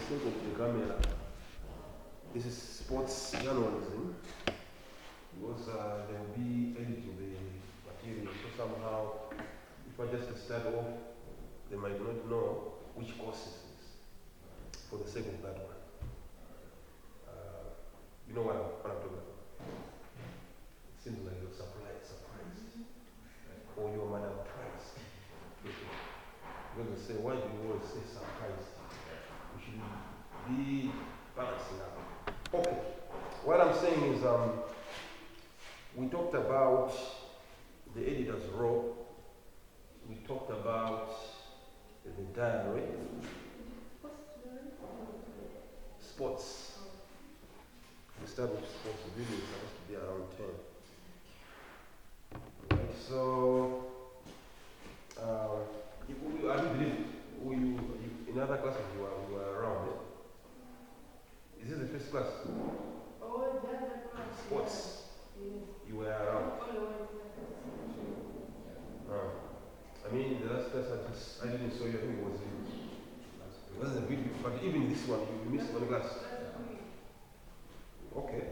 sake of the camera, this is sports journalism, because there will be editing the material. So somehow, if I just start off, they might not know which course it is for the sake of that one. You know what I'm talking about? It seems like you're surprised. Or you're Madam Price. You're going to say, why do you always say surprised? We should be balancing out. Okay. What I'm saying is, we talked about the editor's role. We talked about the diary. Sports. We started with sports. The video is supposed to be around 10. Right, so, I do believe in other classes you were around it. Is this the first class? Oh, the other class. Sports. Yes. You were around. I mean, the last class I didn't show you. I think it wasn't a video, but even this one you missed one class. Okay.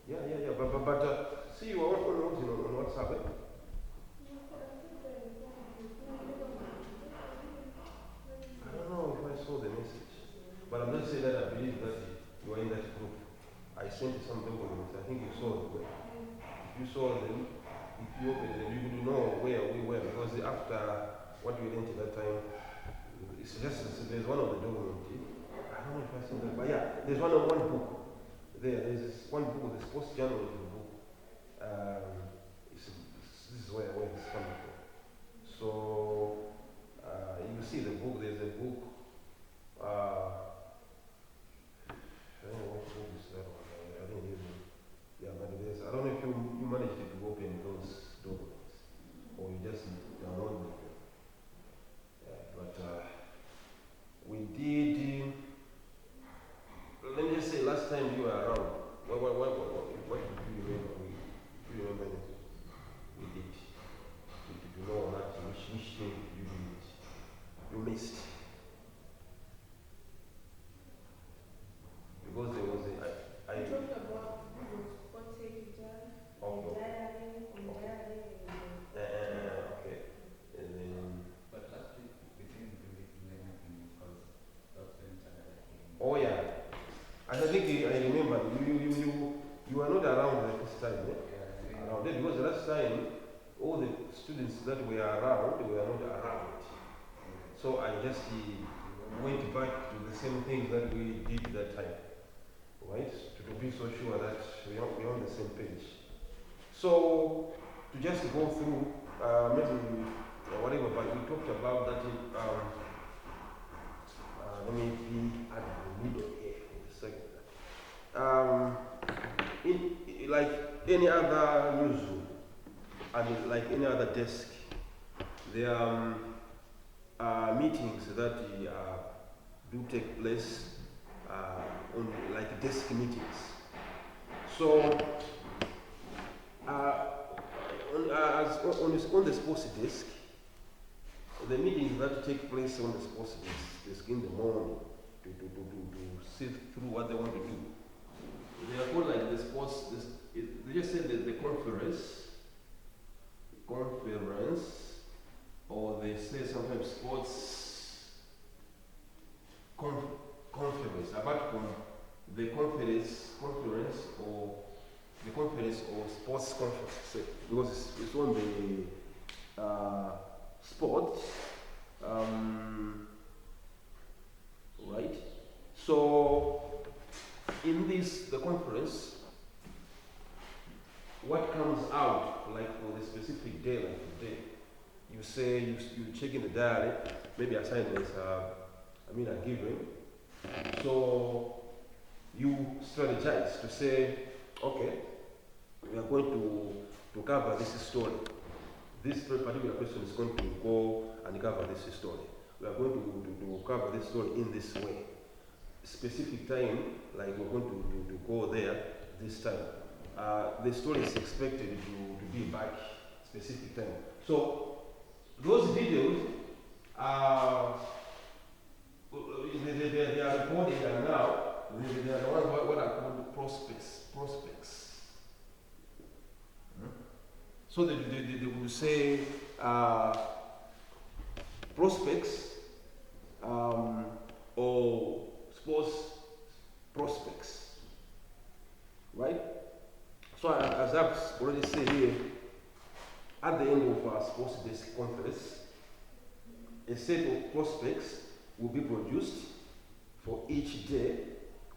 Yeah. But see, you are on WhatsApp. I don't know if I saw the message, but I'm not saying that I believe that you are in that group. I sent you some documents. I think you saw them. If you saw them, if you opened them, you would know where we were, because after what we learned at that time, it's just there's one of the documents. I don't know if I saw that, but yeah, there's one book. There's one book, the sports journalism book. This is where it's coming from. So you see the book. There's a book. I don't know what book is that one. I didn't even. Yeah, but there's. I don't know if you managed to open those documents or you just download them. Yeah, but we did. Let me just say, last time you were around, what did you remember? Do you remember anything? We did. Did you know that? Which day did you do it? You missed. Because there was We talked about sports editor, diary. Okay. And then. But last week we didn't really do anything because that's when Canada came. Oh yeah. I think I remember you were not around the first time, Yeah, around it, because the last time all the students that were around were not around. So I just went back to the same things that we did that time, right? To be so sure that we're on the same page. So to just go through maybe whatever, but we talked about that. Let me be at the middle here for a second. Like any other newsroom, like any other desk, there are meetings that do take place on like desk meetings. So on the sports desk, the meetings that take place on the sports desk in the morning to see through what they want to do. They are called like the sports. They just say the conference, or they say sometimes sports conference. Apart from the conference or the conference or sports conference, because it's on the sport, right? So in the conference, what comes out, like for the specific day, like today, you say you check in the diary, maybe assignments are given. So you strategize to say, okay, we are going to cover this story. This particular person is going to go and cover this story. We are going to cover this story in this way. Specific time, like we're going to go there this time. The story is expected to be back specific time. So those videos they are recorded So they will say prospects or sports prospects, right? So as I've already said here, at the end of our sports desk conference, a set of prospects will be produced for each day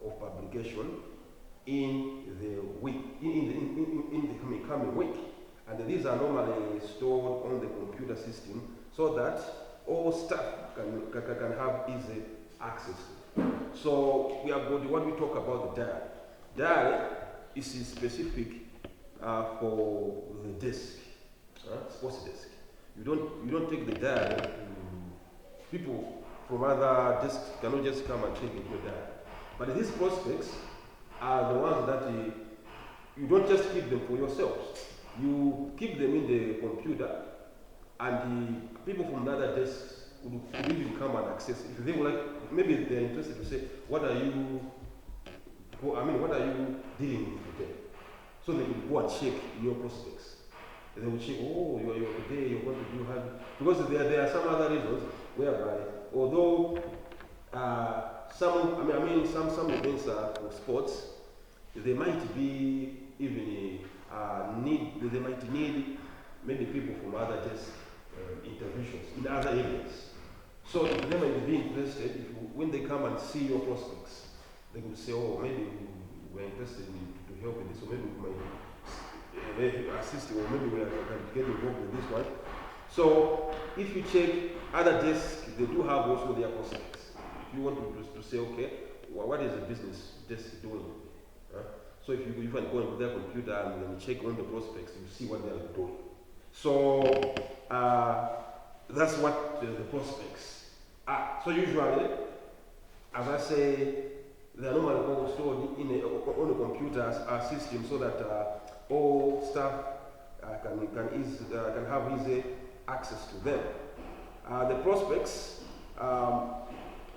of publication in the week, in the coming week. And these are normally stored on the computer system so that all staff can have easy access. So we have got what we talk about the diary. Diary is specific for the desk, sports desk. You don't take the diary. People from other desks cannot just come and take it your diary. But these prospects are the ones that you don't just keep them for yourselves. You keep them in the computer, and the people from the other desks would even come and access it. If they would like, maybe they're interested to say, what are you dealing with today? So they will go and check your prospects. They will check, oh, you're today, you're going to do have, because there are some other reasons whereby, although some events are for sports, they might be even they might need maybe people from other desk interventions in other areas. So if they might be interested, when they come and see your prospects, they will say, oh, maybe we're interested to help in this, or maybe we might assist you, or maybe we can get involved with this one. So if you check other desks, they do have also their prospects. If you want to say, okay, well, what is the business desk doing? So if you can go into their computer and then check on the prospects, you see what they are doing. So that's what the prospects are. So usually, as I say, they are normally stored on the computer system so that all staff can have easy access to them. The prospects,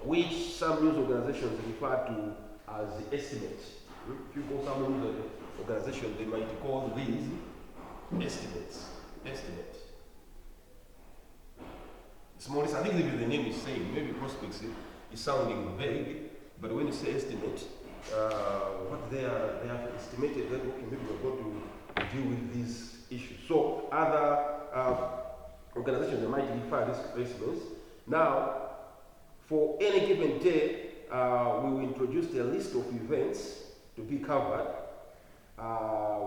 which some news organizations refer to as the estimates. If you call some news organization, they might call these estimates. Smallest, I think maybe the name is saying, maybe prospects is sounding vague, but when you say estimate, what they have estimated that, okay, maybe we're going to deal with these issues. So other organizations, they might refer these estimates. Now, for any given day, we will introduce a list of events to be covered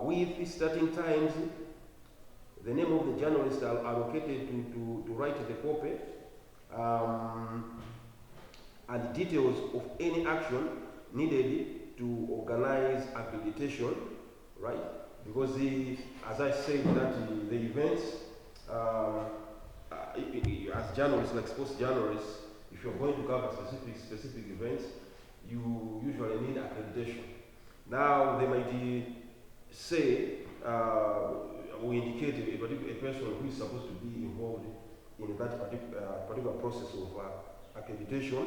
with the starting times. The name of the journalist are allocated to write the copy, and details of any action needed to organize accreditation, right? Because as I said, that the events, as journalists, like sports journalists, if you're going to cover specific events, you usually need accreditation. Now they might say, we indicate a person who is supposed to be involved in that particular process of accreditation.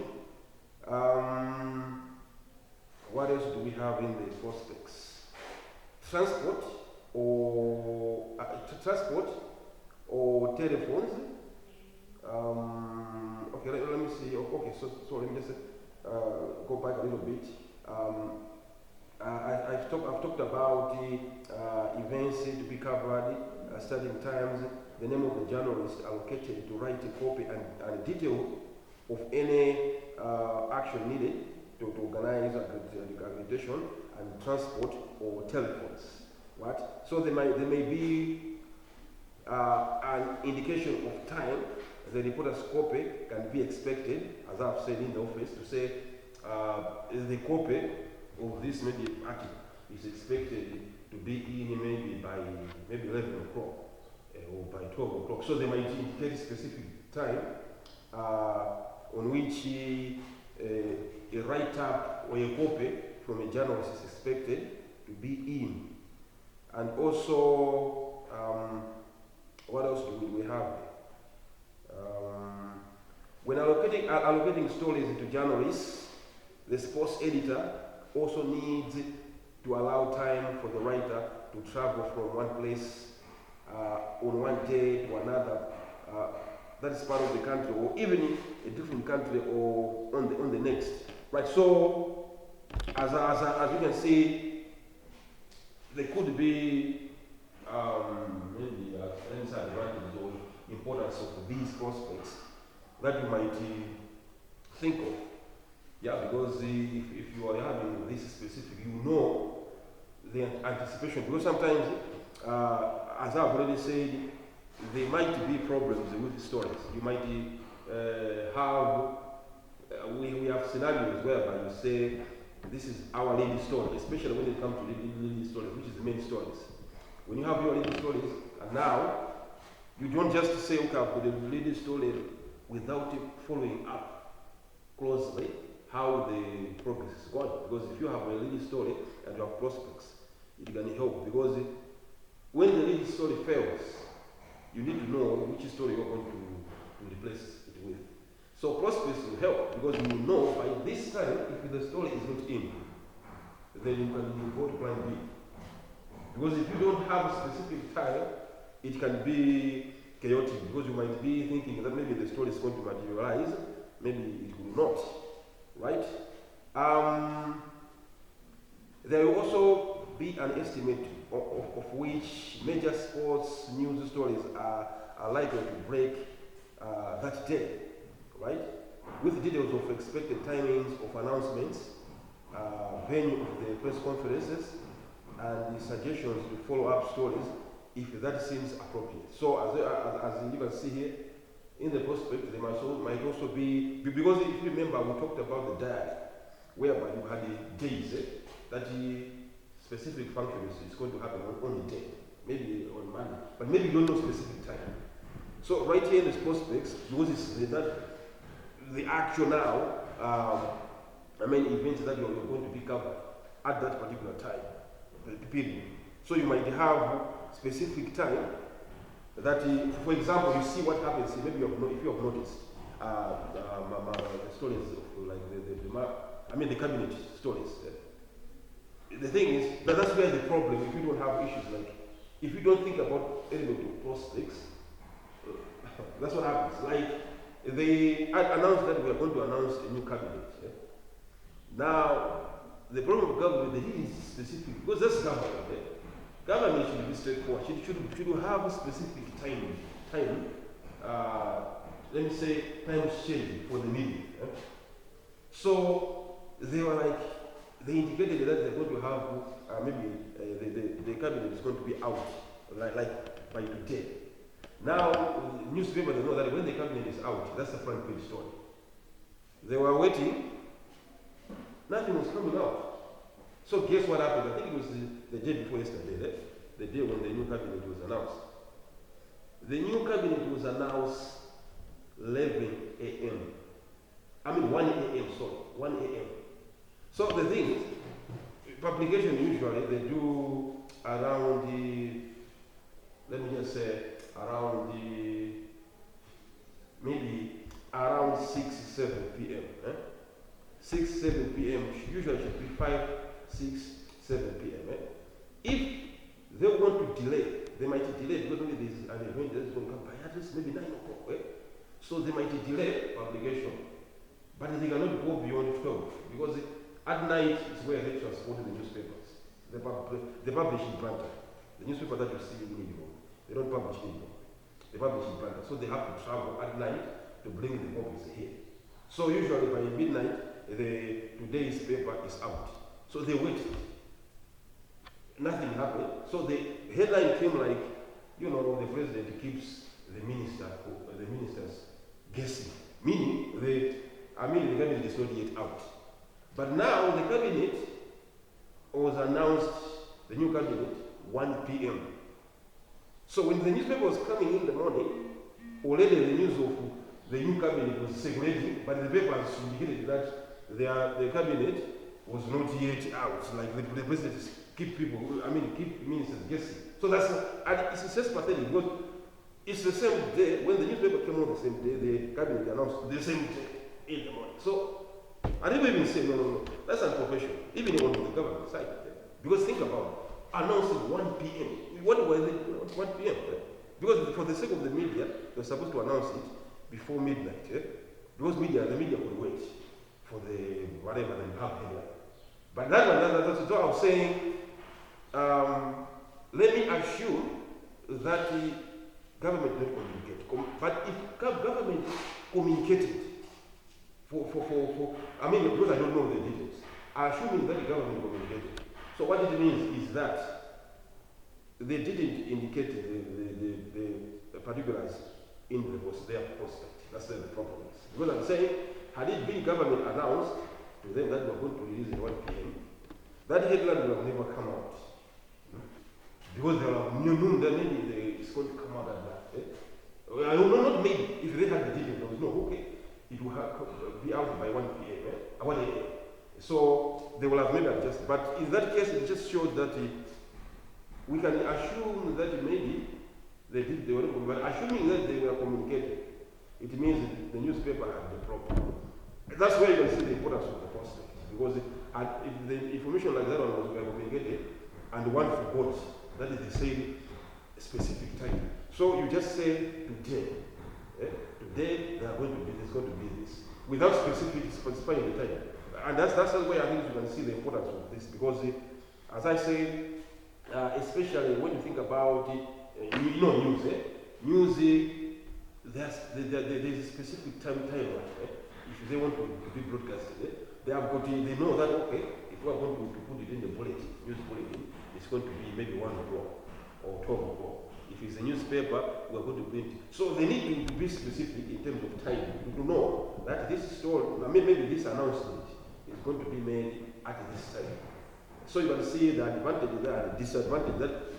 What else do we have in the prospects? Transport or telephones. Okay, let me see. Okay, so let me just go back a little bit. I've talked about the events to be covered, starting times, the name of the journalist allocated to write a copy, and detail of any action needed to organize accreditation, and transport or telephones. Right? So there may be an indication of time. The reporter's copy can be expected, as I've said in the office, to say the copy of this maybe article is expected to be in maybe by 11 o'clock or by 12 o'clock. So they might indicate a specific time on which a write-up or a copy from a journalist is expected to be in. And also, what else do we have? When allocating stories to journalists, the sports editor also needs to allow time for the writer to travel from one place on one day to another. That is part of the country, or even a different country, or on the next. Right. So, as you can see, there could be maybe disadvantages or importance of these prospects that you might think of. Yeah, because if you are having this specific, you know the anticipation. Because sometimes, as I've already said, there might be problems with stories. You might have, we have scenarios whereby you say, this is our lead story, especially when it comes to lead stories, which is the main stories. When you have your lead stories, and now, you don't just say, okay, I've got a lead story without following up closely how the progress is going. Because if you have a lead story and you have prospects, it can help. Because when the lead story fails, you need to know which story you're going to replace it with. So prospects will help because you will know by this time if the story is not in, then you can go to plan B. Because if you don't have a specific time, it can be chaotic because you might be thinking that maybe the story is going to materialize, maybe it will not, right? There will also be an estimate of which major sports news stories are likely to break that day, right? With details of expected timings of announcements, venue of the press conferences, and the suggestions to follow up stories if that seems appropriate. So as you can see here, in the prospect, there might also be, because if you remember, we talked about the diary, whereby you had the days that the specific function is going to happen on the day, maybe on Monday, but maybe you don't know specific time. So right here in this prospects, because it's the actual now, events that you're going to be covered at that particular time, the period. So you might have specific time that, for example, you see what happens. Maybe if you have noticed the stories of like the cabinet stories. The thing is that's where the problem. If you don't have issues like, if you don't think about element of prospects, that's what happens. Like they announced that we are going to announce a new cabinet. Yeah? Now the problem of government, they need specific, because that's government. Yeah? Government should be straightforward. Should have a specific time. Let me say time schedule for the meeting. Yeah? So they were like, they indicated that they're going to have maybe the cabinet is going to be out like by today. Now the newspaper, they know that when the cabinet is out, that's the front page story. They were waiting, nothing was coming out. So guess what happened? I think it was the day before yesterday, the day when the new cabinet was announced. The new cabinet was announced 11 a.m. 1 a.m. Sorry, 1 a.m. So the thing is, publication usually they do around let me just say maybe around 6, 7 p.m. 6, 7 p.m. usually should be 5, 6, 7 p.m. If they want to delay, they might delay because maybe there's an event that's going to come by at least maybe 9 o'clock. So they might delay publication, but they cannot go beyond 12 because at night is where they transport the newspapers. They publish in Panther. The newspaper that you see in Igbo, they don't publish in Igbo. They publish in Panther. So they have to travel at night to bring the copies here. So usually by midnight, today's paper is out. So they wait. Nothing happened. So the headline came like, the president keeps the ministers guessing. Meaning the cabinet is not yet out. But now the cabinet was announced, the new cabinet, 1 p.m. So when the newspaper was coming in the morning, already the news of the new cabinet was circulating, but the papers indicated that the cabinet was not yet out. Like the president keep ministers guessing. So it's just pathetic because it's the same day, when the newspaper came out the same day, the cabinet announced the same day in the morning. So I didn't even say, no, that's unprofessional, even on the government side. Because think about it, announcing 1 p.m. what were they, 1 p.m. Because for the sake of the media, they're supposed to announce it before midnight. Because the media could wait for the whatever they have headline. But that's what I was saying. Let me assume that the government did not communicate. But if government communicated I mean, because I don't know the details, assuming that the government communicated. So what it means is that they didn't indicate the particulars in their prospect. That's the problem. Because I'm saying, had it been government announced to them that we're going to release at 1 p.m., that headline would have never come out. Because there are new that maybe it's going to come out at that. I don't know, not maybe. If they had the details, there was no, okay, it will be out by 1 p.m., 1 a.m. So they will have maybe adjusted. But in that case, it just shows that we can assume that maybe they were, but assuming that they were communicating, it means the newspaper had the problem. That's where you can see the importance of the prospect. Because if the information like that one was communicated and one forgot, that is the same specific time. So you just say today, today there's going to be this, without specifying the time. And that's where I think you can see the importance of this, because as I say, especially when you think about it, news. There's a specific timeline. If they want to be broadcasted, they know that okay, if we are going to put it in the bulletin, news bulletin, it's going to be maybe 1 o'clock or 12 o'clock. If it's a newspaper, we're going to print it. So they need to be specific in terms of time to know that this story, maybe this announcement is going to be made at this time. So you can see the advantage there and the disadvantage that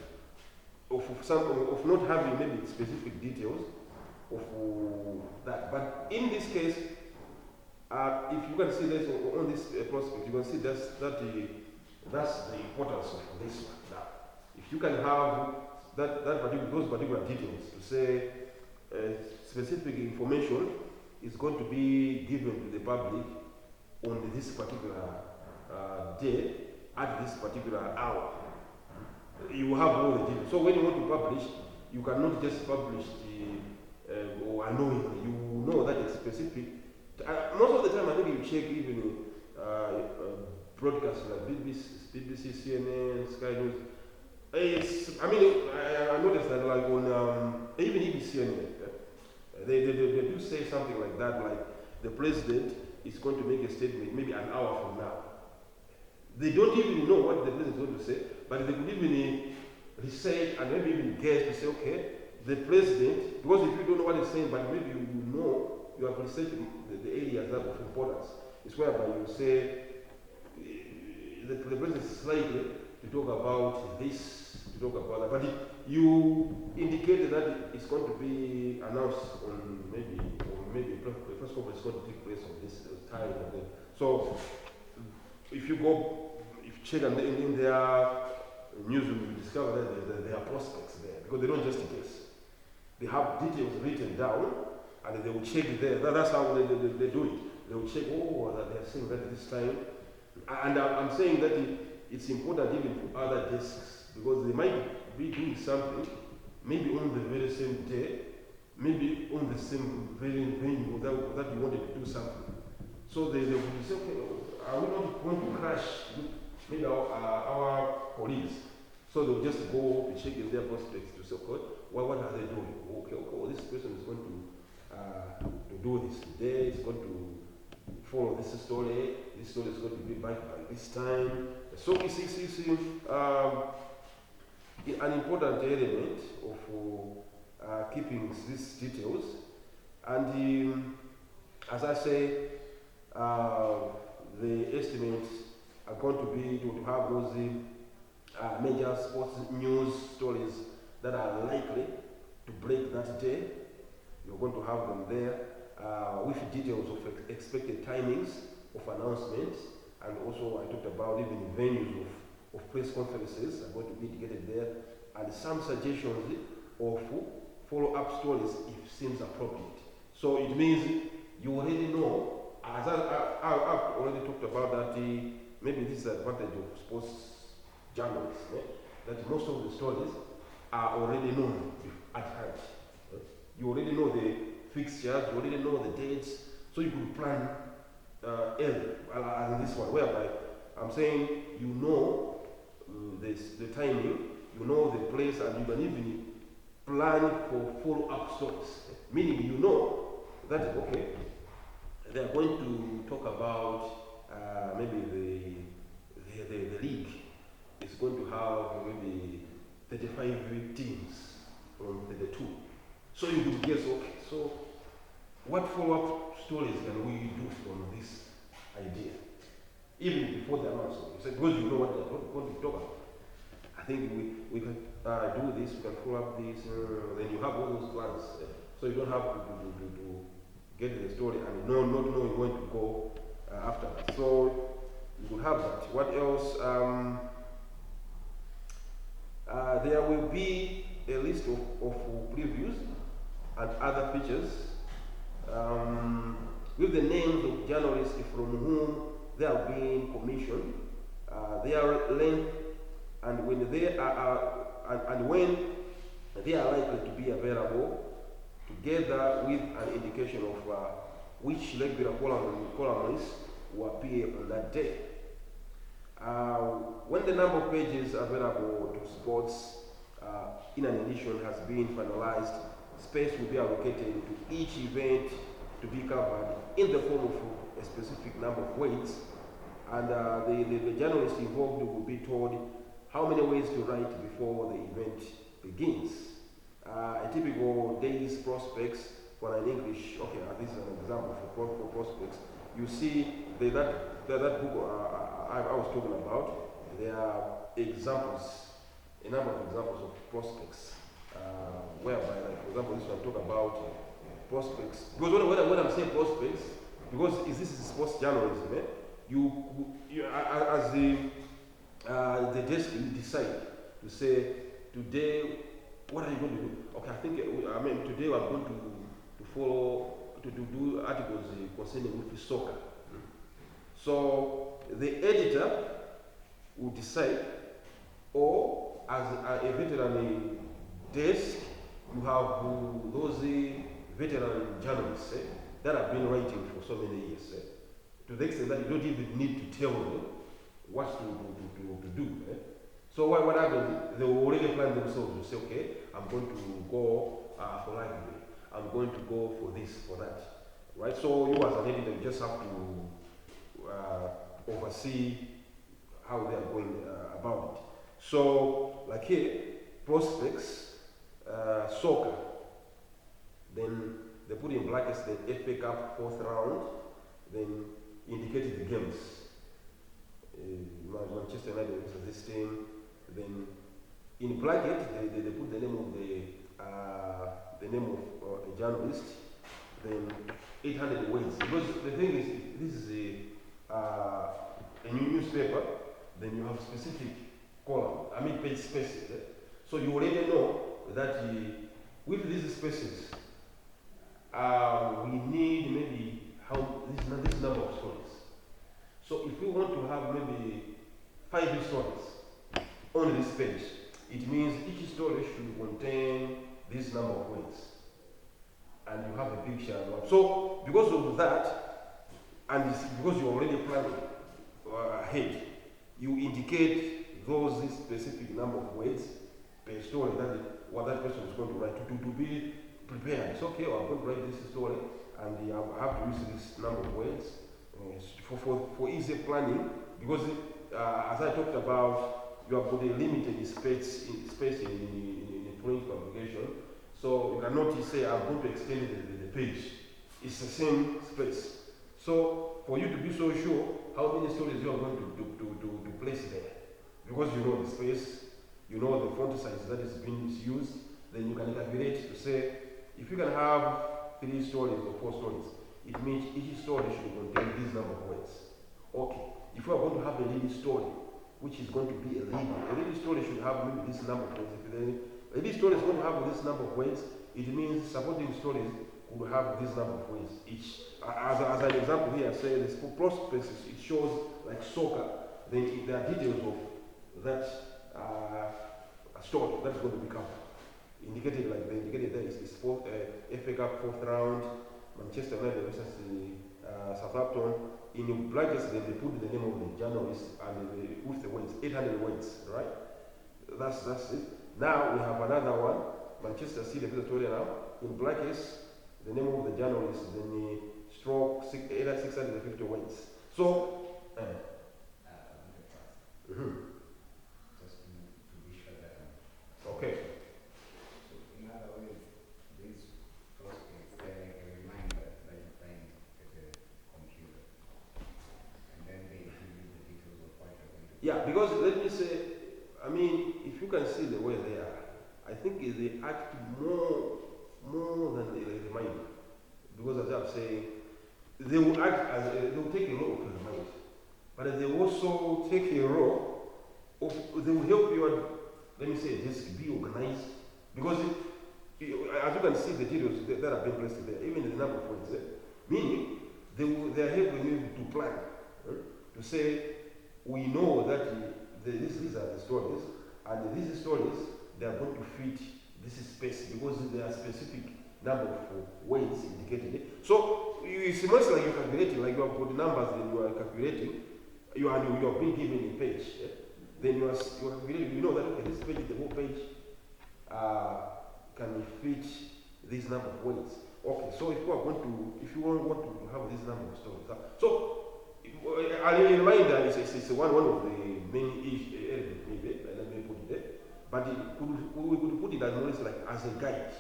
of not having maybe specific details of that. But in this case, if you can see this on this prospect, you can see that's the importance of this one. Now, if you can have those particular details to say specific information is going to be given to the public on this particular day at this particular hour, you have all the details. So when you want to publish, you cannot just publish or unknowingly. You know that it's specific. Most of the time, I think you check even broadcasts like BBC, CNN, Sky News. I noticed that like on even CNN, they do say something like that, like the president is going to make a statement maybe an hour from now. They don't even know what the president is going to say, but they could even research and maybe even guess to say, okay, the president, because if you don't know what he's saying, but maybe you know, you have researched the areas that of importance, it's whereby you say the president is likely to talk about this, to talk about that, but you indicated that it's going to be announced on maybe the press conference is going to take place on this time. So if you check in their news, you discover that there are prospects there, because they don't just guess. They have details written down, and they will check there. That's how they do it. They will check, that they're saying that this time. And I'm saying that it's important even for other desks, because they might be doing something, maybe on the very same day, maybe on the same venue that you wanted to do something. So they will say, okay, are we not going to crash with maybe our colleagues? So they'll just go and check in their prospects to say, okay, what are they doing? Okay, well, this person is going to do this today, it's going to follow this story is going to be back by this time. So it's an important element of keeping these details. And as I say, the estimates are going to be to have those major sports news stories that are likely to break that day. You're going to have them there with details of expected timings of announcements, and also I talked about even venues of press conferences are going to be indicated there, and some suggestions of follow-up stories if seems appropriate. So it means you already know, as I've already talked about that, maybe this is the advantage of sports journalists, that most of the stories are already known at hand. You already know the fixtures, you already know the dates, so you could plan early. And this one, whereby I'm saying you know the timing, you know the place, and you can even plan for follow-up stories. Meaning you know that okay, they are going to talk about maybe the league is going to have maybe 35 teams from 32. So you could guess, okay, so what follow-up stories can we do from this idea? Even before the announcement. You say, because you know what they're going to talk about. I think we can do this, we can follow up this, then you have all those plans. So you don't have to get the story and not knowing when to go after that. So you could have that. What else? There will be a list of previews and other features with the names of journalists from whom they are being commissioned, their length, and when they are likely to be available, together with an indication of which regular columnists will appear on that day. When the number of pages available to sports in an edition has been finalized, space will be allocated to each event to be covered in the form of a specific number of weights, and the journalist involved will be told how many ways to write before the event begins. A typical day's prospects for an English, okay, this is an example for prospects. You see that book I was talking about, there are examples, a number of examples of prospects, whereby, like, for example, this one talk about prospects. Because when I'm saying prospects, because this is sports journalism, as the desk, you decide to say, today, what are you going to do? Okay, today I'm going to follow, to do articles concerning with soccer. So the editor will decide, or as a veteran desk, you have those veteran journalists that have been writing for so many years, to the extent that you don't even need to tell them what to do. So what happens, they will already plan themselves to say, okay, I'm going to go for library, I'm going to go for this, for that, right? So you as an editor, you just have to oversee how they are going about it. So, like here, prospects, soccer, then they put in brackets the FA Cup 4th round, then indicated the games. Manchester United versus this team, then in bracket they put the name of the name of a journalist, then 800 words. Because the thing is, this is a new newspaper, then you have specific column, page spaces. So you already know that with these spaces, we need maybe this number of stories. So if we want to have maybe 5 stories on this page, it means each story should contain this number of words. And you have a picture. So because of that, and because you're already planning ahead, you indicate those specific number of words per story what that person is going to write to be prepared. It's okay, I'm going to write this story and I have to use this number of words for easy planning, because as I talked about, you have got a limited space in print publication, so you cannot say I'm going to extend the page. It's the same space. So for you to be so sure how many stories you are going to place there, because you know the space, you know the font size that is being used, then you can calculate to say if you can have 3 stories or 4 stories, it means each story should contain this number of words. Okay, if you are going to have a lead story, which is going to be a lead story should have maybe this number of words. If a lead story is going to have this number of words, it means supporting stories will have this number of words each. As an example here, say this prospects, it shows like soccer, then there are details of that story that is going to be covered. indicated like they indicated there is fourth FA Cup fourth round, Manchester United versus Southampton. In your brackets, then they put the name of the journalist and they put the weights, 800 weights, right? That's it. Now we have another one, Manchester City Victoria now. In brackets, the name of the journalist, then the stroke 650 weights. So, Just to be sure that okay. so in other words, these prospects, they're like a reminder that you're playing at a computer. And then they give you the details of what you're going to do. Yeah, because let me say, I mean, if you can see the way they are, I think they act more than they remind. Because as I'm saying, they will act as they will take a role of remind, but they will also take a role of they will help you. Let me say this: be organized. Because as you can see, the details that have been placed there, even the number of points, meaning they are helping you to plan, to say we know that these are the stories, and these stories they are going to fit this space because there are specific number of weights indicated. So it's much like you're calculating, like you have got the numbers and you are calculating, you are being given a page. Then you are calculating, you know that okay, this page, the whole page can fit this number of weights. Okay, so if you want to have this number of stories. So I remind that it's one of the main elements, maybe, let me put it there. But we could put it as more like as a guide.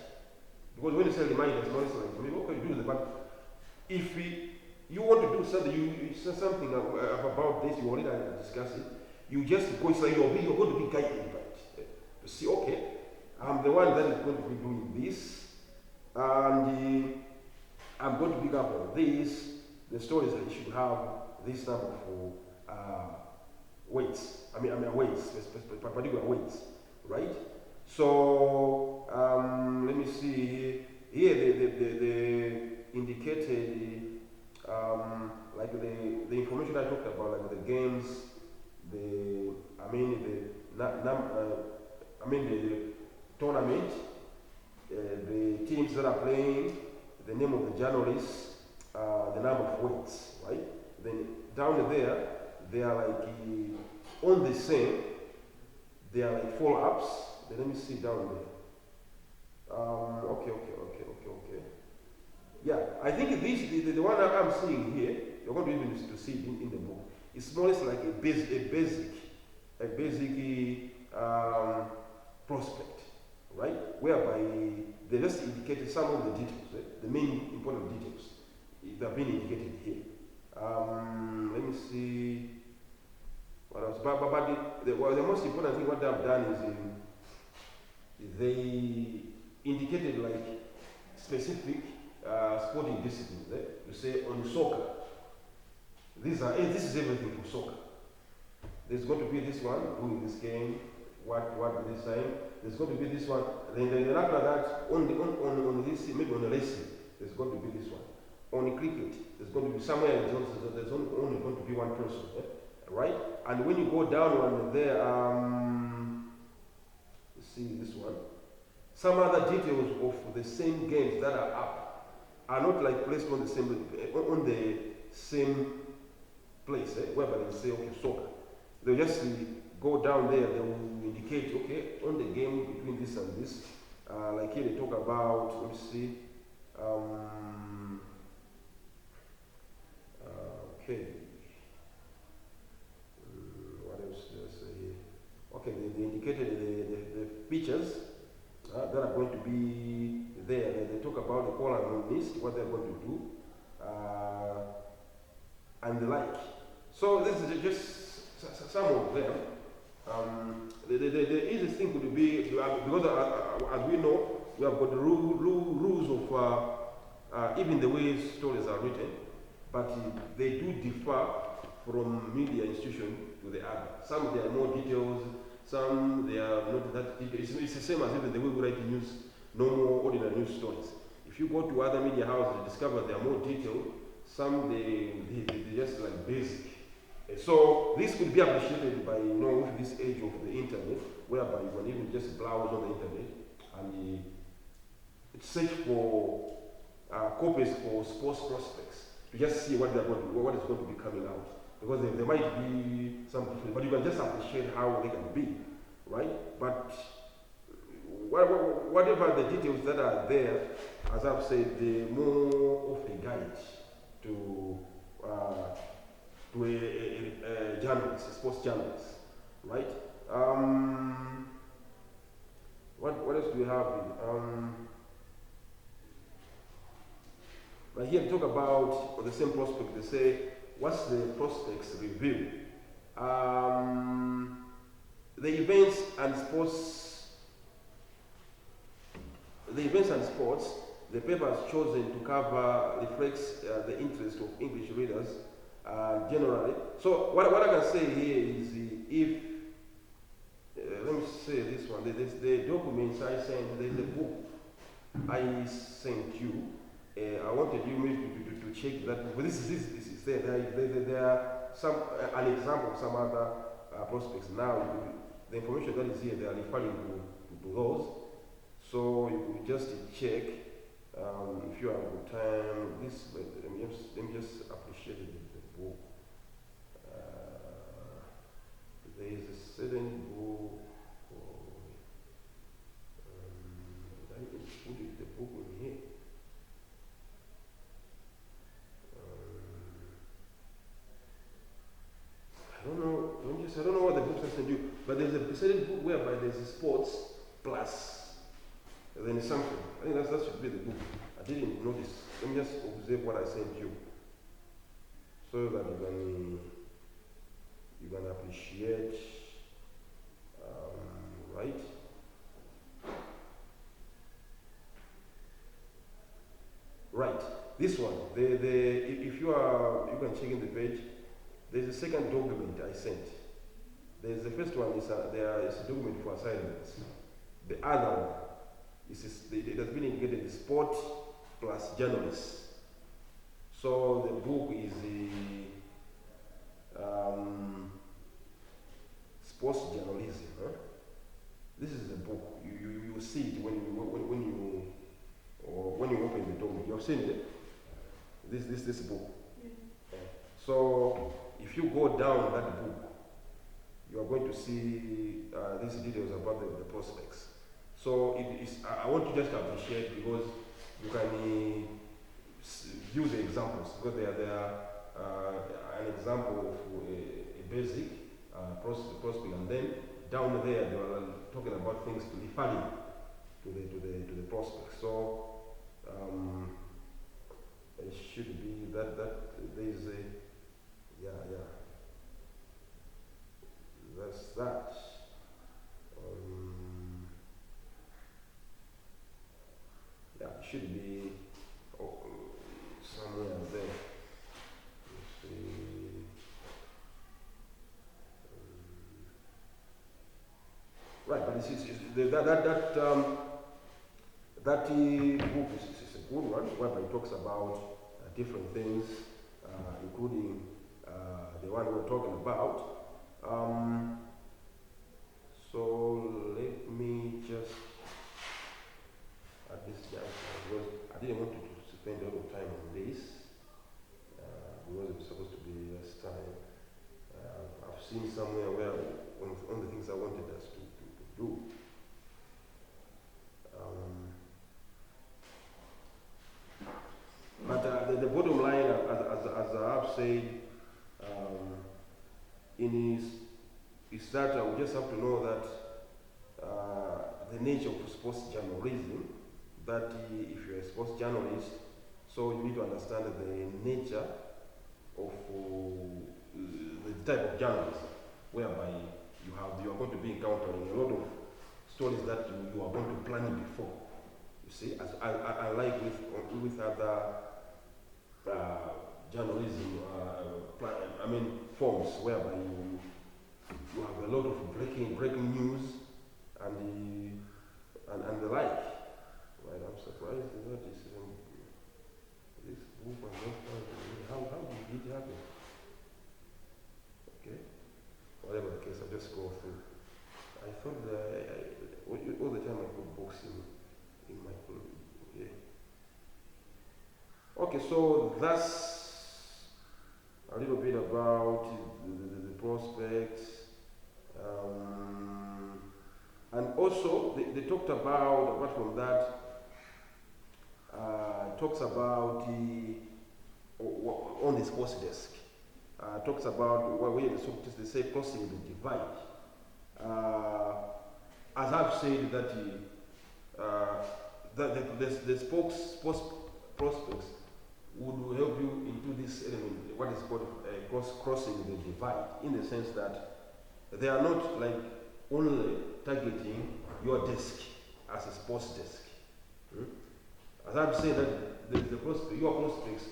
Because when you say reminder, it's more like maybe okay, do that. But if you want to do something, you say something about this, you already discussed it. You just go say you're going to be guided by it. To see, okay, I'm the one that is going to be doing this, and I'm going to pick up on this. The stories that you should have this number of weights. I mean weights, particular weights, right? So let me see here. They indicated like the information I talked about, like the games, the tournament, the teams that are playing, the name of the journalists, the number of weights, right? Then down there, they are like on the same. They are like follow-ups. Then let me see down there. Okay. Yeah, I think the one that I'm seeing here, you're going to be able to see it in the book. It's more or less like a basic prospect, right? Whereby they just indicated some of the details, the main important details that have been indicated here. Let me see what else. But the most important thing what they have done is they indicated like specific sporting disciplines. You say on soccer, this is everything for soccer. There's going to be this one doing this game. What this time? There's going to be this one. Then after that, on this maybe on the racing, there's going to be this one. On cricket, there's going to be somewhere there's only going to be one person, right? And when you go down on there, let's see this one. Some other details of the same games that are up are not like placed on the same place, whereby they say okay soccer. They'll just go down there. They will indicate okay on the game between this and this. Like here they talk about. Let me see. Okay. What else do I say here? Okay, they indicated the features that are going to be there. They talk about the columnist, what they're going to do, and the like. So this is just some of them. The easiest thing could be, because as we know, we have got the rules of even the way stories are written, but they do differ from media institution to the other. Some there are more details, some they are not that detailed. It's the same as even the way we write news, normal ordinary news stories. If you go to other media houses, you discover they are more detailed. Some they just like basic. So this could be appreciated by with this age of the internet, whereby you can even just browse on the internet and search for copies for sports prospects to just see what what is going to be coming out, because there might be some difference, but you can just appreciate how they can be, right? But whatever the details that are there, as I've said, they're more of a guide to a journalist, a sports journalist, right? What else do we have here? Right here, we talk about on the same prospect. They say, what's the prospects review? The events and sports, the paper has chosen to cover reflects the interest of English readers generally. So what I can say here is if let me say this one. The documents I sent, the book I sent you. I wanted you maybe to check that. But this is there. There are some an example of some other prospects. Now the information that is here, they are referring to those. So you could just check if you have the time. Let me just appreciate the book. There is a certain book. I put the book in here. I don't know what the books I sent you, but there's a certain book whereby there's a sports plus then something. I think that should be the book. I didn't notice. Let me just observe what I sent you, so that you can appreciate, right? Right. This one. If you can check in the page. There's a second document I sent. There's the first one is there is a document for assignments. The other one it has been indicated sport plus journalists. So the book is sports journalism. Huh? This is the book. You see it when you open the document. You've seen it. This book. Yeah. So if you go down that book, you are going to see these details about the prospects. So I want to just appreciate, because you can view the examples, because they are an example of a basic prospect, and then down there they are talking about things referring to the prospect. So it should be that there is a that's that. It should be somewhere there. Let's see. Right, but that book is a good one, whereby it talks about different things, including the one we're talking about. So let me just at this juncture, because I didn't want to spend a lot of time on this, because it was supposed to be less time. I've seen somewhere where one of the things I wanted us to do. But the bottom line, as I've said, is that we just have to know that the nature of sports journalism, that if you're a sports journalist, so you need to understand the nature of the type of journalism, whereby you are going to be encountering a lot of stories that you are going to plan before. You see, as I like with other journalism, forms whereby you have a lot of breaking news and the like. Right, I'm surprised that this book was not how did it happen? Okay, whatever the case, I just go through. I thought that all the time I put boxing in my yeah. Okay, so that's a little bit about the prospects. And also, they talked about, apart from that, talks about on the sports desk, talks about where the scientists they say crossing the divide. As I've said that the sports prospects would help you into this element, what is called crossing the divide, in the sense that they are not like only targeting your desk as a sports desk. As I've said that your prospects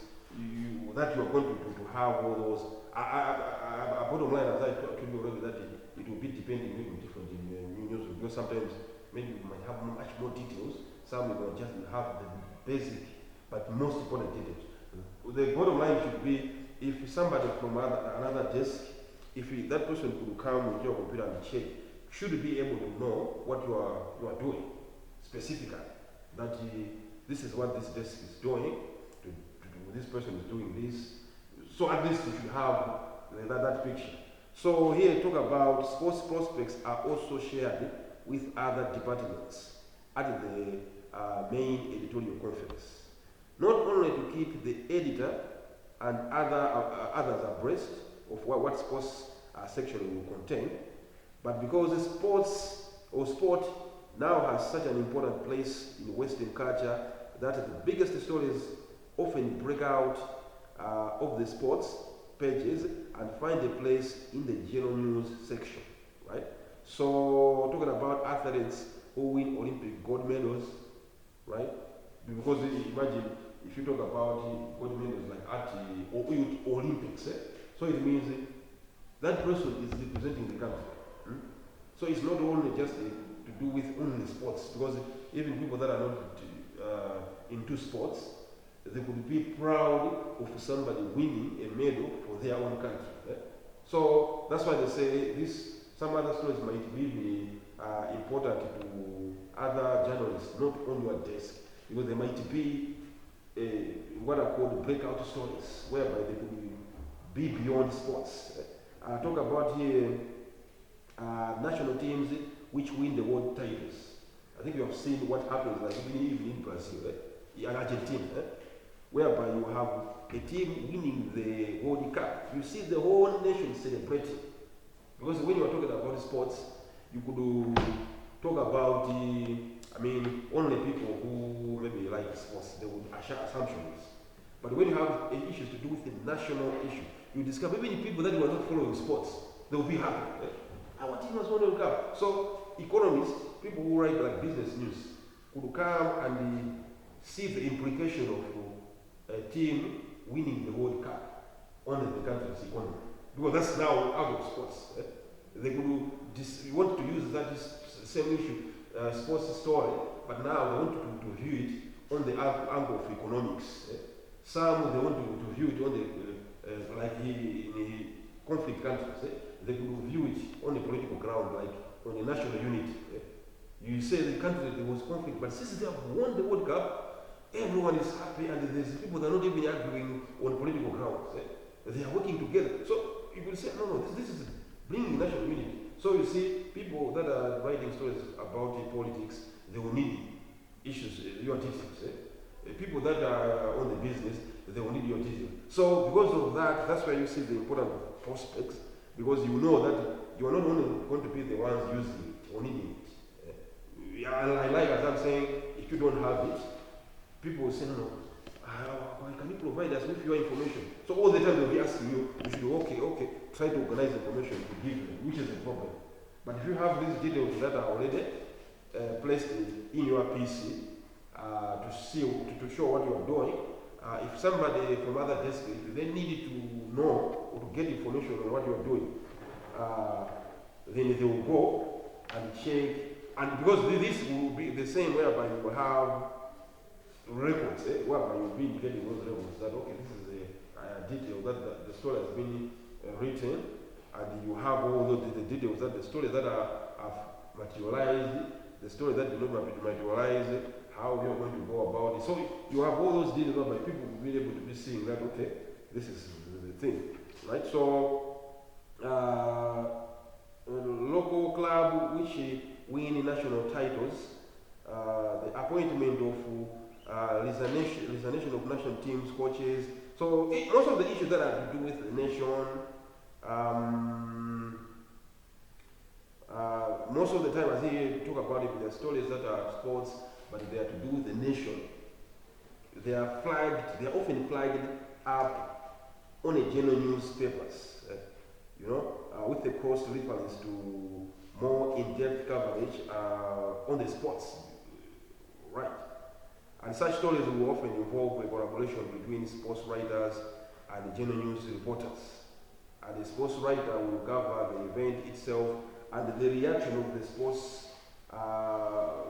that you are going to have all those. Bottom line, as I told you already, that it will be depending, maybe different in news, because sometimes maybe you might have much more details. Some will just have the basic, but most important details. The bottom line should be, if somebody from another desk, if that person could come with your computer and check, should be able to know what you are doing specifically. That this is what this desk is doing. This person is doing this. So at least you should have that picture. So here talk about sports prospects are also shared with other departments at the main editorial conference. Not only to keep the editor and others abreast of what sports section will contain, but because the sport now has such an important place in Western culture that the biggest stories often break out of the sports pages and find a place in the general news section, right? So talking about athletes who win Olympic gold medals, right? Because imagine if you talk about gold medals like at the Olympics, so it means that person is representing the country. So it's not only just to do with only sports, because even people that are not into sports, they could be proud of somebody winning a medal for their own country. So that's why they say some other stories might be important to other journalists, not on your desk, because they might be what are called breakout stories, whereby they could be beyond sports. Talk about here national teams which win the world titles. I think you have seen what happens, like even in Brazil, in Argentina, whereby you have a team winning the World Cup. You see the whole nation celebrating. Because when you are talking about sports, you could talk about only people who maybe like sports, they would share assumptions. But when you have issues to do with the national issue, you discover even people that were not following sports, they will be happy. Our team has won the World Cup. So economists, people who write like business news, could come and see the implication of a team winning the World Cup on the country's economy. Because that's now out of sports. They could want to use that same issue, sports story, but now they want to view it on the angle of economics. Some they want to view it on the like in the conflict countries. They could view it on the political ground, like on the national unity. You say the country there was conflict, but since they have won the World Cup, everyone is happy, and there's people that are not even arguing on political grounds. They are working together. So you will say, no, this is bringing national unity. So you see, people that are writing stories about politics, they will need issues, your details. People that are on the business, they will need your details. So because of that, that's why you see the important prospects, because you know that you are not only going to be the ones using it or needing it. I like, as I'm saying, if you don't have it, people will say, no, can you provide us with your information? So all the time they'll be asking you, you should, okay, try to organize information to give them, which is the problem. But if you have these details that are already placed in your PC to show what you are doing, if somebody from other desk, if they need to know or to get information on what you are doing, then they will go and check. And because this will be the same whereby you will have records, whereby you'll be getting those records that, okay, this is a detail that the story has been written, and you have all the details that the stories that have materialized, the story that you not materialize, how you're going to go about it. So you have all those details by people being able to be seeing that, okay, this is the thing, right? So, local club which win national titles, the appointment of resignation of national teams, coaches. So most of the issues that have to do with the nation, most of the time I hear talk about it, there are stories that are sports, but they are to do with the nation. They are flagged, they are often flagged up on a general newspapers, with the cross reference to more in-depth coverage on the sports, right? And such stories will often involve a collaboration between sports writers and the general news reporters. And the sports writer will cover the event itself and the reaction of the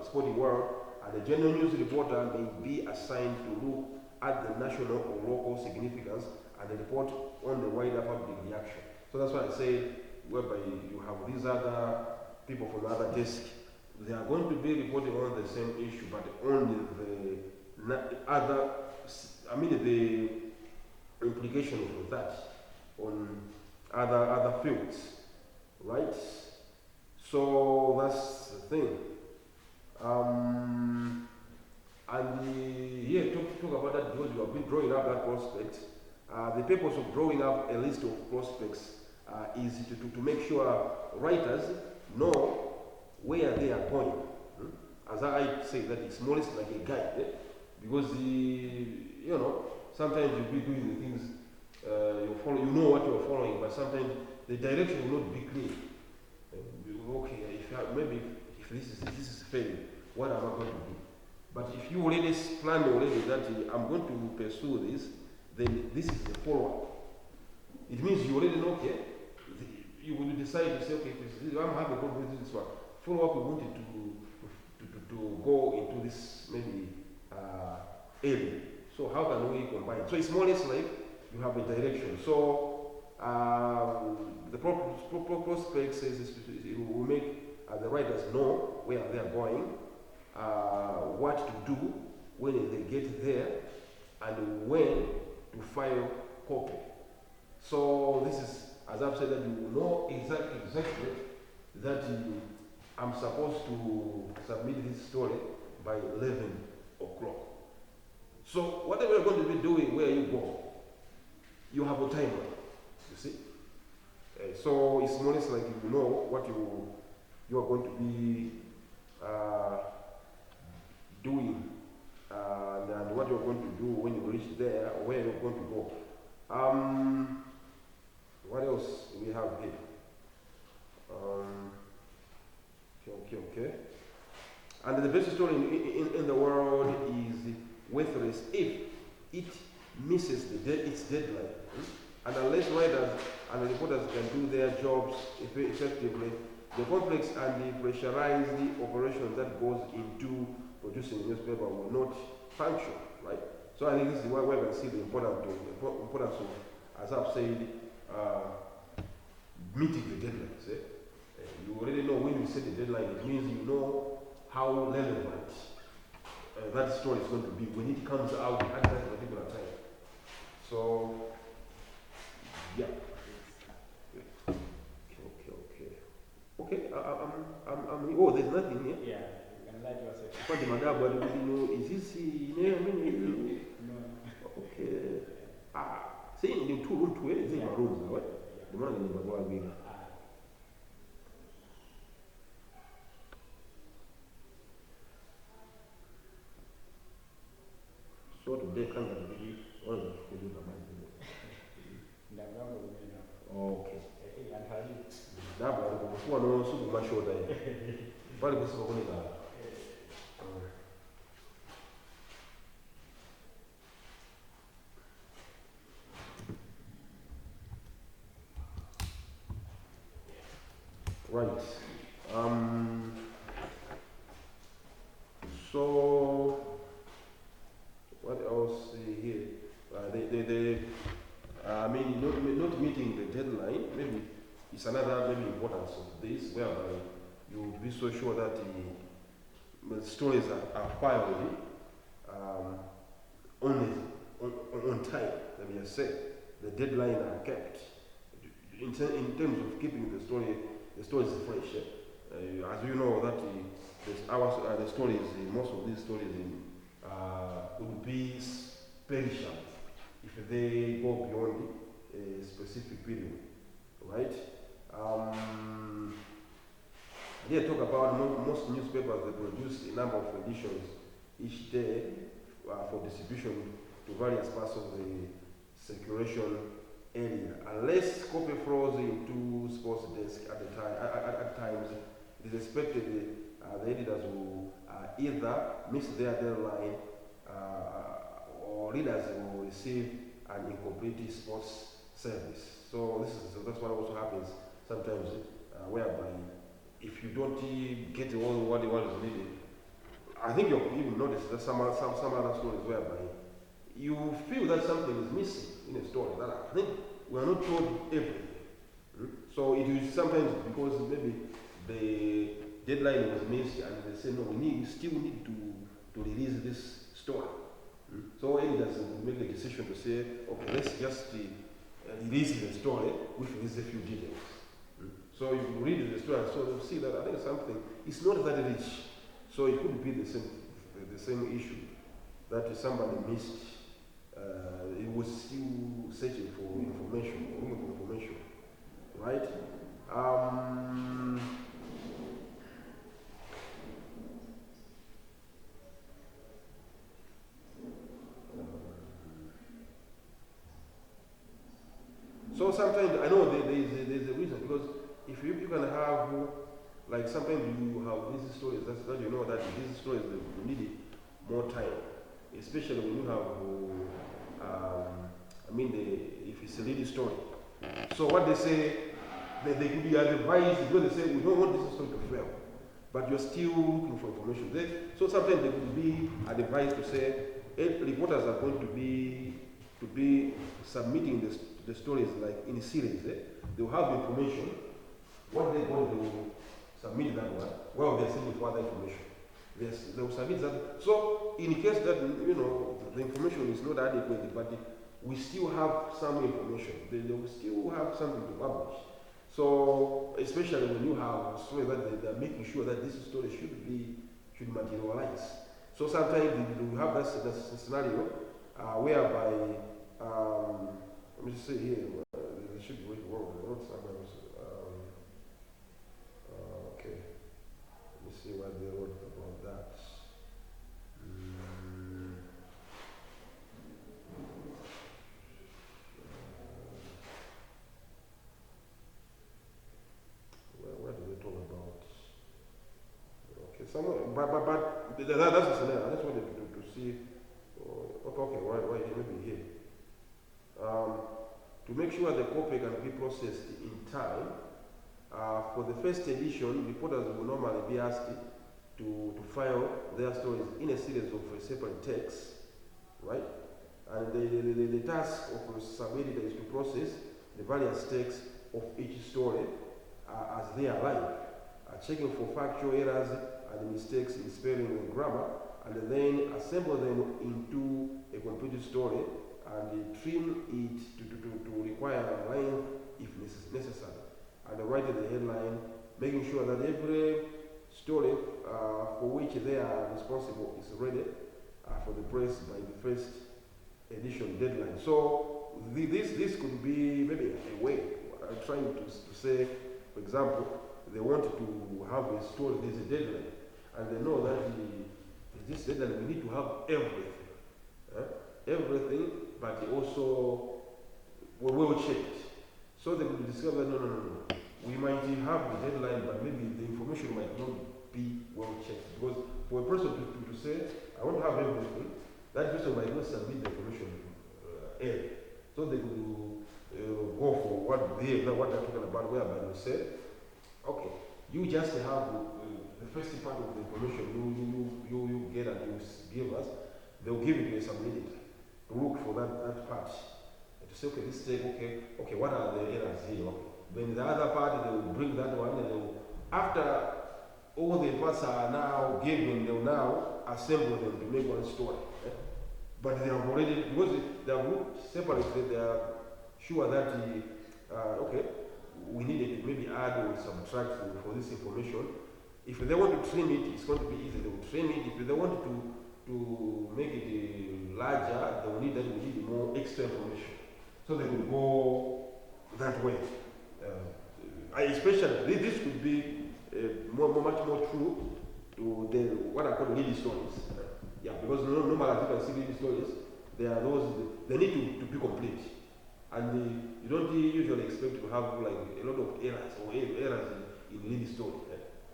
sporting world, and the general news reporter may be assigned to look at the national or local significance and report on the wider public reaction. So that's why I say, whereby you have these other people from the other desk, they are going to be reporting on the same issue, but on the implication of that on other fields, right? So that's the thing. Talk about that because you have been drawing up that prospect. The purpose of drawing up a list of prospects is to make sure writers know where they are going. As I say, that it's more or less like a guide, because sometimes you'll be doing the things you follow, you know what you're following, but sometimes the direction will not be clear. Okay, maybe if this is failing, what am I going to do? But if you already plan already that I'm going to pursue this, then this is the follow-up. It means you already know, okay, you will decide to say, okay, I'm having a problem with this one. Follow-up, we wanted to go into this maybe area. So how can we combine? So it's more or less like you have a direction. So the prospect says it will make the writers know where they are going, what to do when they get there, and when to file copy. So this is, as I've said, that you know exactly that I'm supposed to submit this story by 11 o'clock. So whatever you're going to be doing, where you go, you have a timeline, you see. So it's more or less like you know what you are going to be doing and what you're going to do when you reach there, or where you're going to go. What else do we have here? Okay. And the best story in the world is worthless if it misses its deadline. And unless writers and reporters can do their jobs effectively, the complex and the pressurized operation that goes into producing a newspaper will not function, right? So I think this is why we can see the importance of, as I've said, meeting the deadlines. You already know when you set the deadline, it means you know how relevant that story is going to be when it comes out at that particular time. So, yeah. Okay. Oh, there's nothing here. Yeah, you can let yourself. What the madam, is this No. Okay. Saying the 2 room to it, it's in my room, right? The man in my room. So today can be all the food in my okay. That was one of super much shoulder. But it was only that. Right. So what else here? Not meeting the deadline. Maybe it's another importance of this, whereby you will be so sure that the stories are filed on time, let me just say. The deadline are kept. In terms of keeping the stories fresh. As you know, that the stories, most of these stories would be perishable if they go beyond a specific period, right? They talk about most newspapers, they produce a number of editions each day for distribution to various parts of the circulation area. Unless copy flows into sports desk at times, it is expected the editors will either miss their deadline or readers will receive an incomplete sports service. So that's what also happens sometimes, whereby if you don't get all what is needed, I think you'll even notice that some other stories whereby you feel that something is missing in a story. That I think we are not told everything. So it is sometimes because maybe the deadline was missed and they say, no, we still need to release this story. So editors will make the decision to say, okay, let's just release the story with these a few details. So you read the story, so you see that I think something, it's not that rich. So it could be the same issue that somebody missed. It was still searching for information, right? So sometimes I know there's a reason, because if you can have, like sometimes you have these stories that you know that these stories you need more time, especially when you have if it's a lady story. So what they say, they could be advised because they say we don't want this story to fail, but you're still looking for information. So sometimes they could be advised to say, reporters are going to be submitting the stories like in a series. They'll have information. What they're going to submit that one, well, they're sending for other information. They will submit that. So in case that the information is not adequate, but we still have some information, they will still have something to publish. So especially when you have stories that they're making sure that this story should materialize. So sometimes you have that scenario whereby let me just say here, there should be wrong somewhere. Okay, let me see what they wrote about that. Where do they talk about? Okay, somewhere, but that's the scenario. I just wanted to see. Okay, why maybe here. To make sure the copy can be processed in time, for the first edition, reporters will normally be asked to file their stories in a series of separate texts, right? And the task of the sub-editor is to process the various texts of each story as they arrive, checking for factual errors and mistakes in spelling and grammar, and then assemble them into a complete story and trim it to require a length if necessary. And write the headline, making sure that every story for which they are responsible is ready for the press by the first edition deadline. So this could be maybe a way trying to say, for example, they want to have a story, there's a deadline, and they know that this deadline we need to have everything, but also well checked. So they could discover no. We might have the deadline, but maybe the information might not be well checked. Because for a person to say, I want to have everything, that person might not submit the information early. So they could go for what they're talking about, whereby they say, okay, you just have the first part of the information you get and you give us, they'll give it to a sub-editor to look for that part. And to say, okay, this take, okay, what are the errors here? Okay. Then the other part, they will bring that one, and they will, after all the parts are now given, they'll now assemble them to make one story. Eh? But they have already, because they have looked separately, they are sure that, okay, we need to maybe add or subtract for this information. If they want to trim it, it's going to be easy. They will trim it. If they want to make it larger, they will need that. We need more extra information, so they will go that way. Especially this could be much more true to the what I call lead stories. Yeah, because normally as you can see lead stories, there are those they need to be complete, and you don't usually expect to have like a lot of errors or errors in lead story.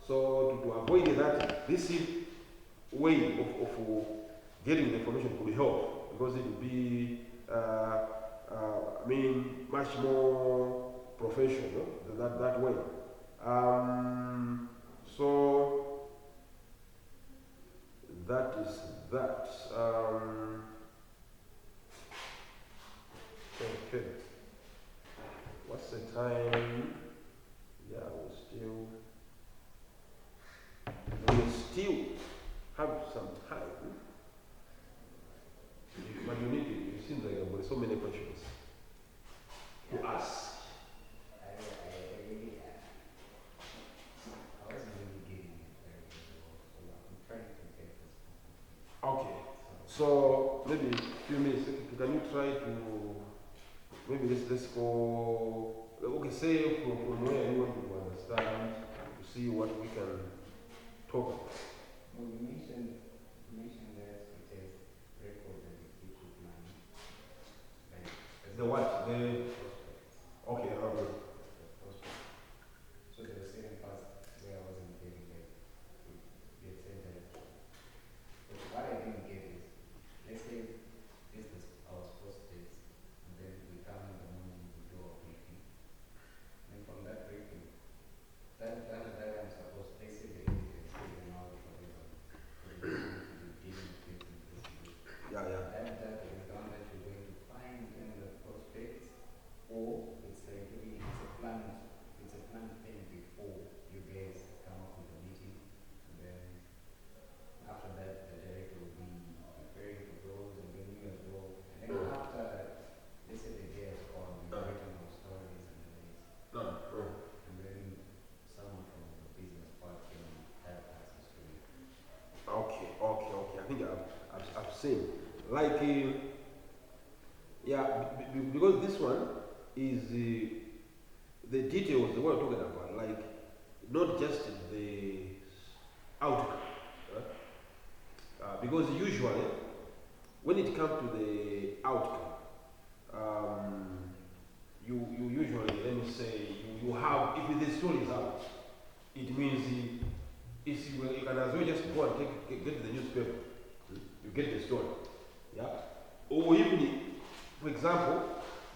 So to avoid that, this way of getting the information could help because it would be, I mean, much more professional that way. So that is that. Okay. What's the time? Yeah, we still have some time. But you need to, it seems like there are so many questions to ask. I wasn't really getting it very well, so I'm trying to get this. Okay. So maybe a few minutes. Can you try to maybe let's go. Okay, say from where you want to understand to see what we can talk about. Well, you mentioned that it has record and the future plan. Like, The what? The okay. So there were certain parts where I wasn't getting it. They said that. But what I didn't get is, let's say this is our sports days, and then we come in the morning, we do our briefing. And from that briefing, that I'm supposed, they say they figure out whatever. Yeah, yeah. That is the one that you're going to find in the prospects, or it's like it's a planned thing before you guys come up with a meeting, and then after that the director will be preparing for those, and then you as well, and then after they say the day has gone, we've written our stories and then and then someone from the business part can help us the story. Okay. I think I've seen. Like, yeah, because this one is the details that we're talking about, like not just the outcome. Because usually, when it comes to the outcome, you usually, let me say, you have, if the story is out, it means you can as well just go and get the newspaper. You get the story. Yeah? Or even, for example,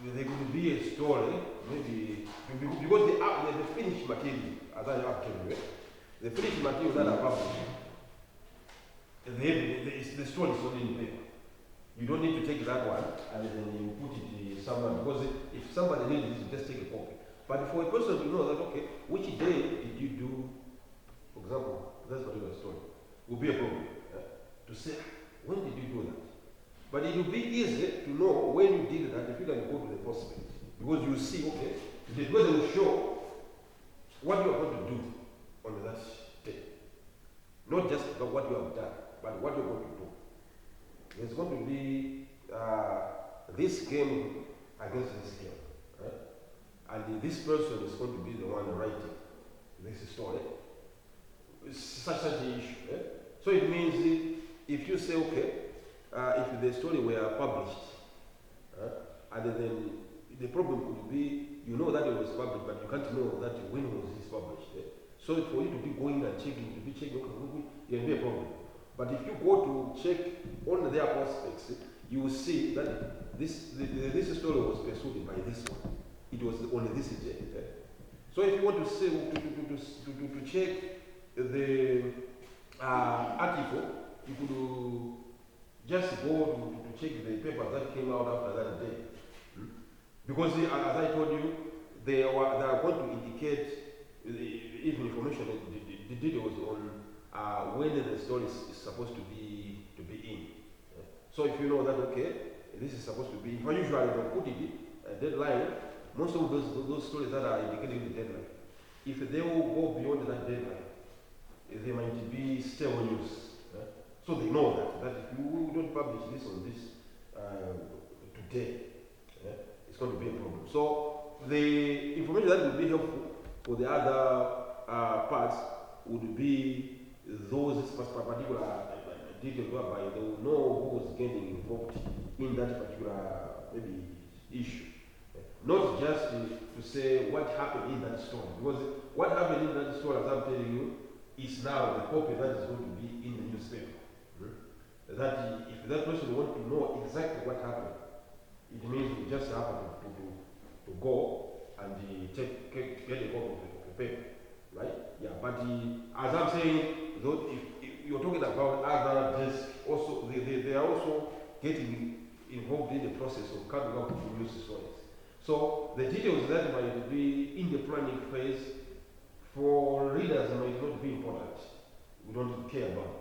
there could be a story, maybe, because the finished material, as I have told you, the finished material that are published, the story is only in paper. You don't need to take that one and then you put it somewhere, because if somebody needs it, you just take a copy. But for a person to know that, okay, which day did you do, for example, that's particular story, will be a problem. To say, when did you do that? But it will be easy to know when you did that if you can go to the prospect. Because you see, okay, because they will show what you are going to do on that day. Not just what you have done, but what you're going to do. There's going to be this game against this game. Right? And this person is going to be the one writing this story. It's such an issue. Eh? So it means if you say, okay, if the story were published, and then the problem could be, you know that it was published, but you can't know that when was this published. So for you to be going and checking, okay, it will be a problem. But if you go to check on their prospects, you will see that this story was pursued by this one. It was on this day. So if you want to say to check the article, you could just go to check the papers that came out after that day. Because as I told you, they are going to indicate even information the details on when the story is supposed to be in. So if you know that okay, this is supposed to be, usually they put it a deadline. Most of those stories that are indicating the deadline, if they will go beyond that deadline, they might be stale news. So they know that if you don't publish this on this today, it's going to be a problem. So the information that would be helpful for the other parts would be those particular details whereby they will know who was getting involved in that particular maybe issue. Not just to say what happened in that story, because what happened in that story, as I'm telling you, is now the copy that is going to be in the newspaper. That if that person wants to know exactly what happened, it means you just have to go and get a copy of the paper, right? Yeah, but as I'm saying, though, if you're talking about other desks, also they are also getting involved in the process of coming up with news stories. So the details that might be in the planning phase for readers might not be important. We don't care about it.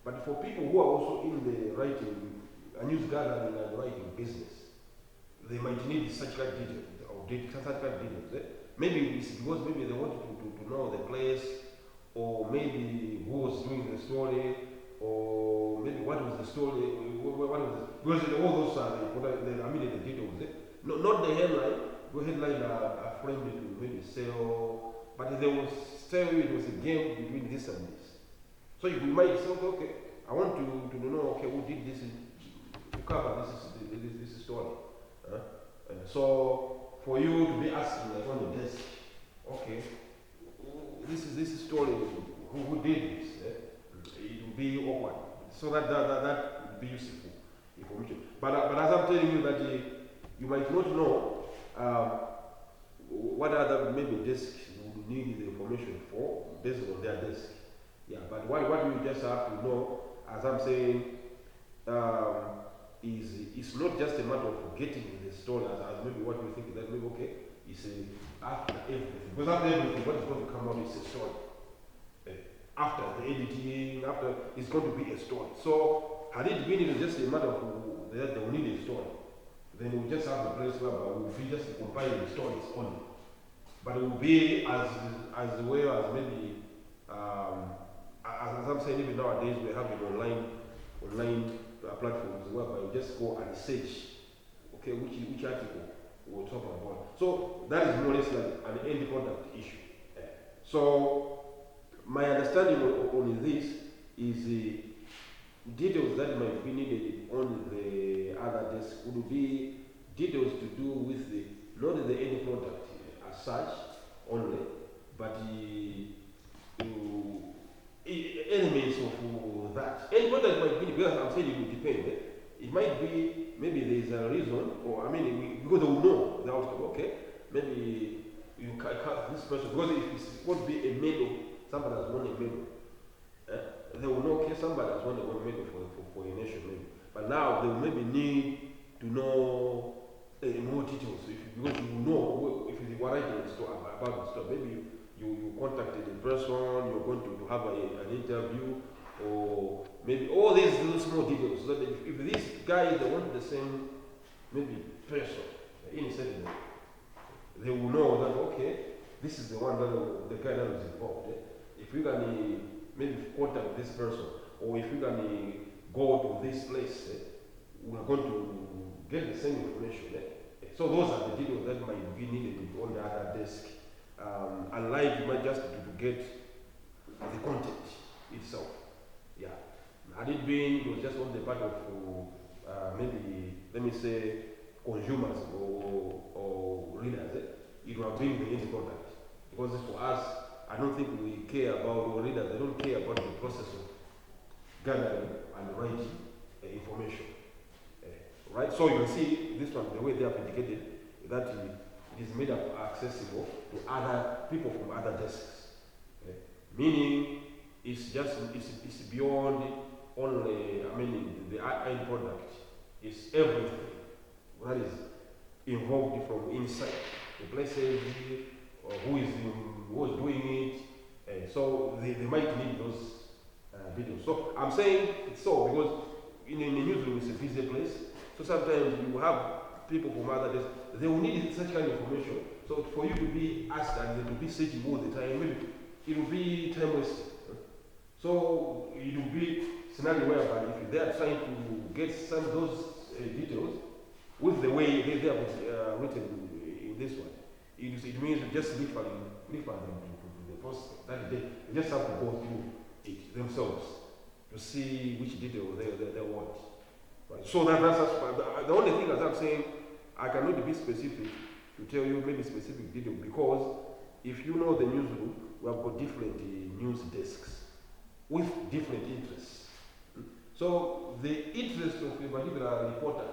But for people who are also in the writing, news gathering and writing business, they might need such kind of details or such kind of details. Maybe it's because maybe they want to know the place, or maybe who was doing the story, or maybe what was the story, what was because all those are the details. Not the headline. The headline are framed to maybe sell, but they will tell you it was a game between this and this. So you might say, okay, I want to know, okay, who did this, to cover this story. So for you to be asking like on the desk, okay, this story, who did this? It will be awkward. So that would be useful information. But as I'm telling you that you might not know what other maybe desks would need the information for based on their desk. Yeah, but what you just have to know, as I'm saying, is it's not just a matter of getting the story as maybe what you think that maybe okay, it's after everything. Because after everything, what is going to come out is a story. After the editing, after it's going to be a story. So had it been just a matter of that they will need a story, then we'll just have a place where we'll be just compiling the stories only. But it will be as well as maybe as I'm saying, even nowadays we have online platforms whereby you just go and search, okay, which article we're talking about. So that is more or less like an end product issue. So my understanding on this is the details that might be needed on the other desk would be details to do with not the end product as such only, but elements of that. Any product might be, because I'm saying it will depend. It might be, maybe there's a reason, or because they will know the outcome, okay? Maybe you cut this person, because if it's going to be a medal, somebody has won a medal. They will know, okay, somebody has won a medal for a nation, maybe. But now they will maybe need to know more details, because you will know if you are writing about the story. Maybe you contacted a person, you're going to have an interview, or maybe all these little small details, so that if this guy they want the same maybe person in a certain way, they will know that okay, this is the one that the guy that is involved. If you can maybe contact this person, or if you can go to this place, we are going to get the same information. So those are the details that might be needed on the other desk. Unlike you might just to get the content itself. Yeah. Had it been, it was just on the part of maybe, let me say, consumers or readers, it would have been the end product. Because for us, I don't think we care about, or readers, they don't care about the process of gathering and writing information. Right? So you can see this one, the way they have indicated that it is made accessible to other people from other desks. Meaning it's beyond only the end product. It's everything that is involved from inside. The places, or who is doing it, So they might need those videos. So I'm saying it's so because in the newsroom it's a busy place. So sometimes you have people from other days, they will need such kind of information. So for you to be asked and to be searching all the time, maybe it will be time wasting. So it will be scenario whereby if they are trying to get some of those details with the way they have written in this one, it means you just refer them to the post that day. They just have to go through it themselves to see which detail they want. Right. So that's the only thing as I'm saying, I cannot be specific to tell you maybe specific detail because if you know the newsroom, we have got different news desks with different interests. So the interest of a particular reporter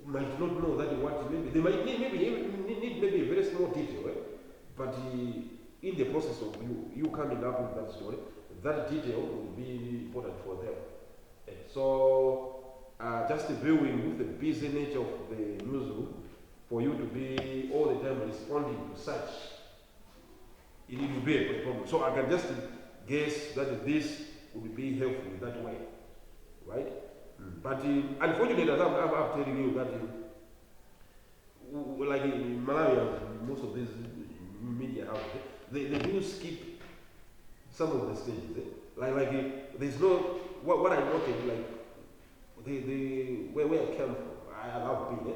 might not know that what maybe they might need maybe a very small detail, but in the process of you coming up with that story, that detail will be important for them. So just viewing with the busy nature of the newsroom, for you to be all the time responding to such, it will be a problem. So I can just guess that this will be helpful in that way, right? But unfortunately, as I'm telling you that, like in Malawi, most of these media houses, they do skip some of the stages. There's no what I noted, like where I came from, I've been.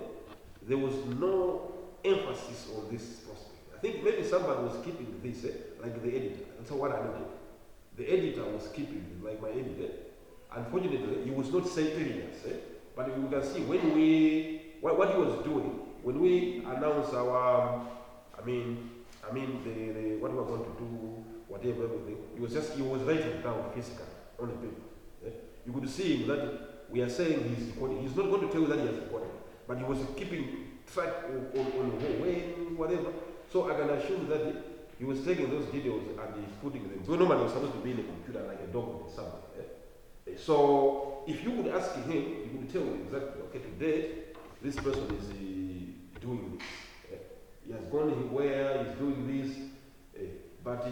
There was no emphasis on this prospect. I think maybe somebody was keeping this, like the editor. That's what I noted. The editor was keeping it, like my editor. Unfortunately, he was not telling us, but you can see when what he was doing when we announced our, the what we were going to do, whatever everything. He was writing down physically on the paper. You could see him that we are saying he's recording. He's not going to tell you that he has recorded, but he was keeping track on when whatever. So I can assume that he was taking those details and he's putting them. So normally it was supposed to be in a computer like a dog or something. So if you could ask him, he would tell you exactly, okay, today this person is doing this. He has gone where he's doing this. But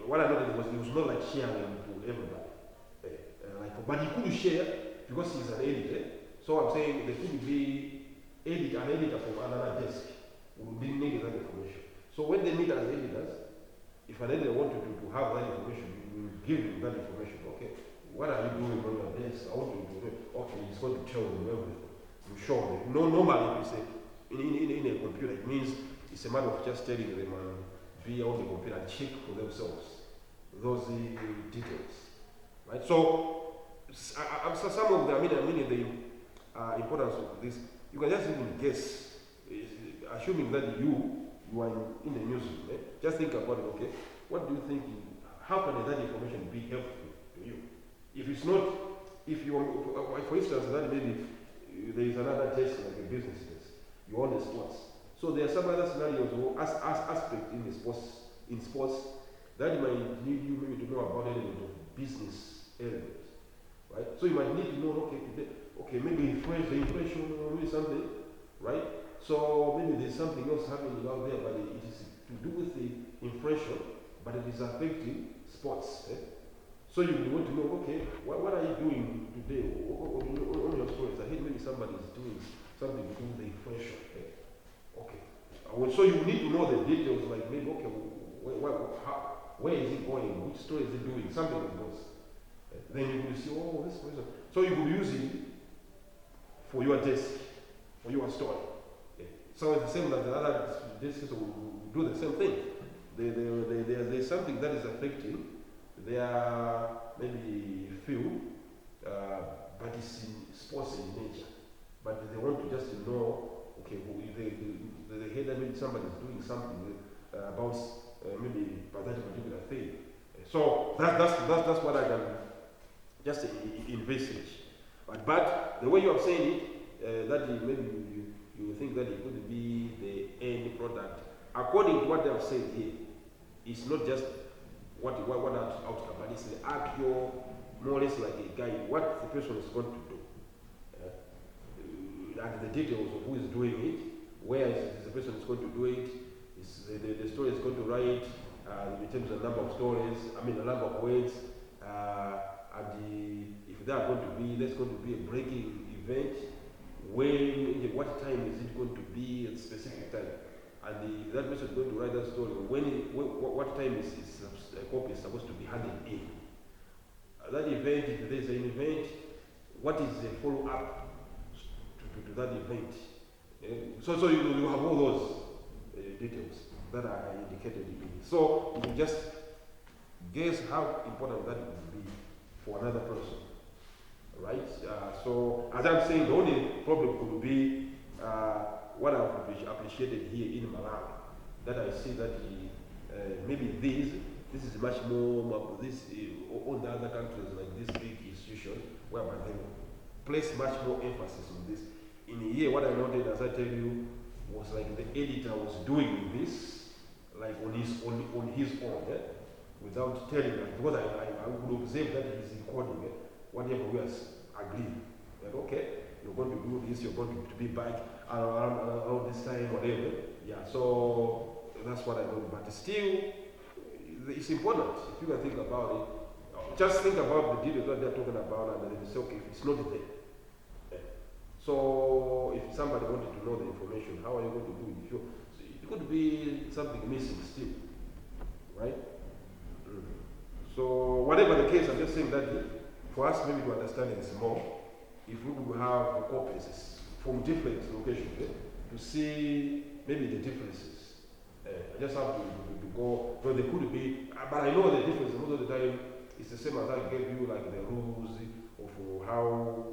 what I noticed was he was not like sharing to everybody. But he could share because he's an editor. So I'm saying there could be an editor from another desk who didn't need that information. So when they meet as editors, if an editor wanted to have that information, you will give him that information. Okay, what are you doing on your desk? I want you to do it. Okay, he's going to tell them everything. You show them. No, normally, if you say in a computer, it means it's a matter of just telling them via on the computer and check for themselves those details, right? So some of the the importance of this, you can just even guess, assuming that you are in the newsroom. Just think about it. Okay, what do you think? How can that information be helpful to you? If it's not, if you, for instance, that maybe there is another desk like a business desk, you own the sports. So there are some other scenarios or aspect in the sports that might need you maybe to know about element of business elements, right? So you might need to know, okay, maybe the inflation or maybe something, right? So maybe there's something else happening out there, but it is to do with the inflation, but it is affecting sports. So you want to know, okay, what are you doing today on your stories? I heard maybe somebody is doing something to do with the inflation. Okay. So you need to know the details, like maybe, okay, where is it going? Which story is it doing? Something like this. Then you will see, oh, this person. So you will use it for your desk, for your story. So it's the same that the other desks will do the same thing. There's something that is affecting their maybe field, but it's in sports in nature. But they want to just know, okay, they hear that maybe somebody is doing something about maybe about that particular thing. So that's what I can just envisage. But the way you are saying it, that maybe you think that it could be the end product. According to what they have said here, it's not just what outcome, but it's the actual, more or less like a guide, what the person is going to do. And the details of who is doing it, where the person is going to do it, the story is going to write, in terms of number of stories, I mean the number of words, if there are going to be, there's going to be a breaking event, when, what time is it going to be at a specific time, and that person is going to write that story. What time is a copy is supposed to be handed in? That event, if there's an event, what is the follow up to that event? So you have all those details that are indicated in it. So you can just guess how important that would be for another person, right? So as I'm saying, the only problem could be what I've appreciated here in Malawi, that I see that maybe this is much more, all the other countries like this big institution, whereby they place much more emphasis on this. In here, what I noted, as I tell you, was like the editor was doing this, like on his own, without telling us, because I would observe that he's recording whatever we are agreeing. Like, okay, you're going to do this, you're going to be back around this time, whatever. Yeah, so that's what I know. But still, it's important if you can think about it. Just think about the details that they're talking about, and then say, okay, if it's not there. So if somebody wanted to know the information, how are you going to do it? It could be something missing still, right? So whatever the case, I'm just saying that for us maybe to understand it more, if we could have copies from different locations to see maybe the differences. I just have to go, well, there could be, but I know the difference most of the time it's the same as I gave you, like the rules of how,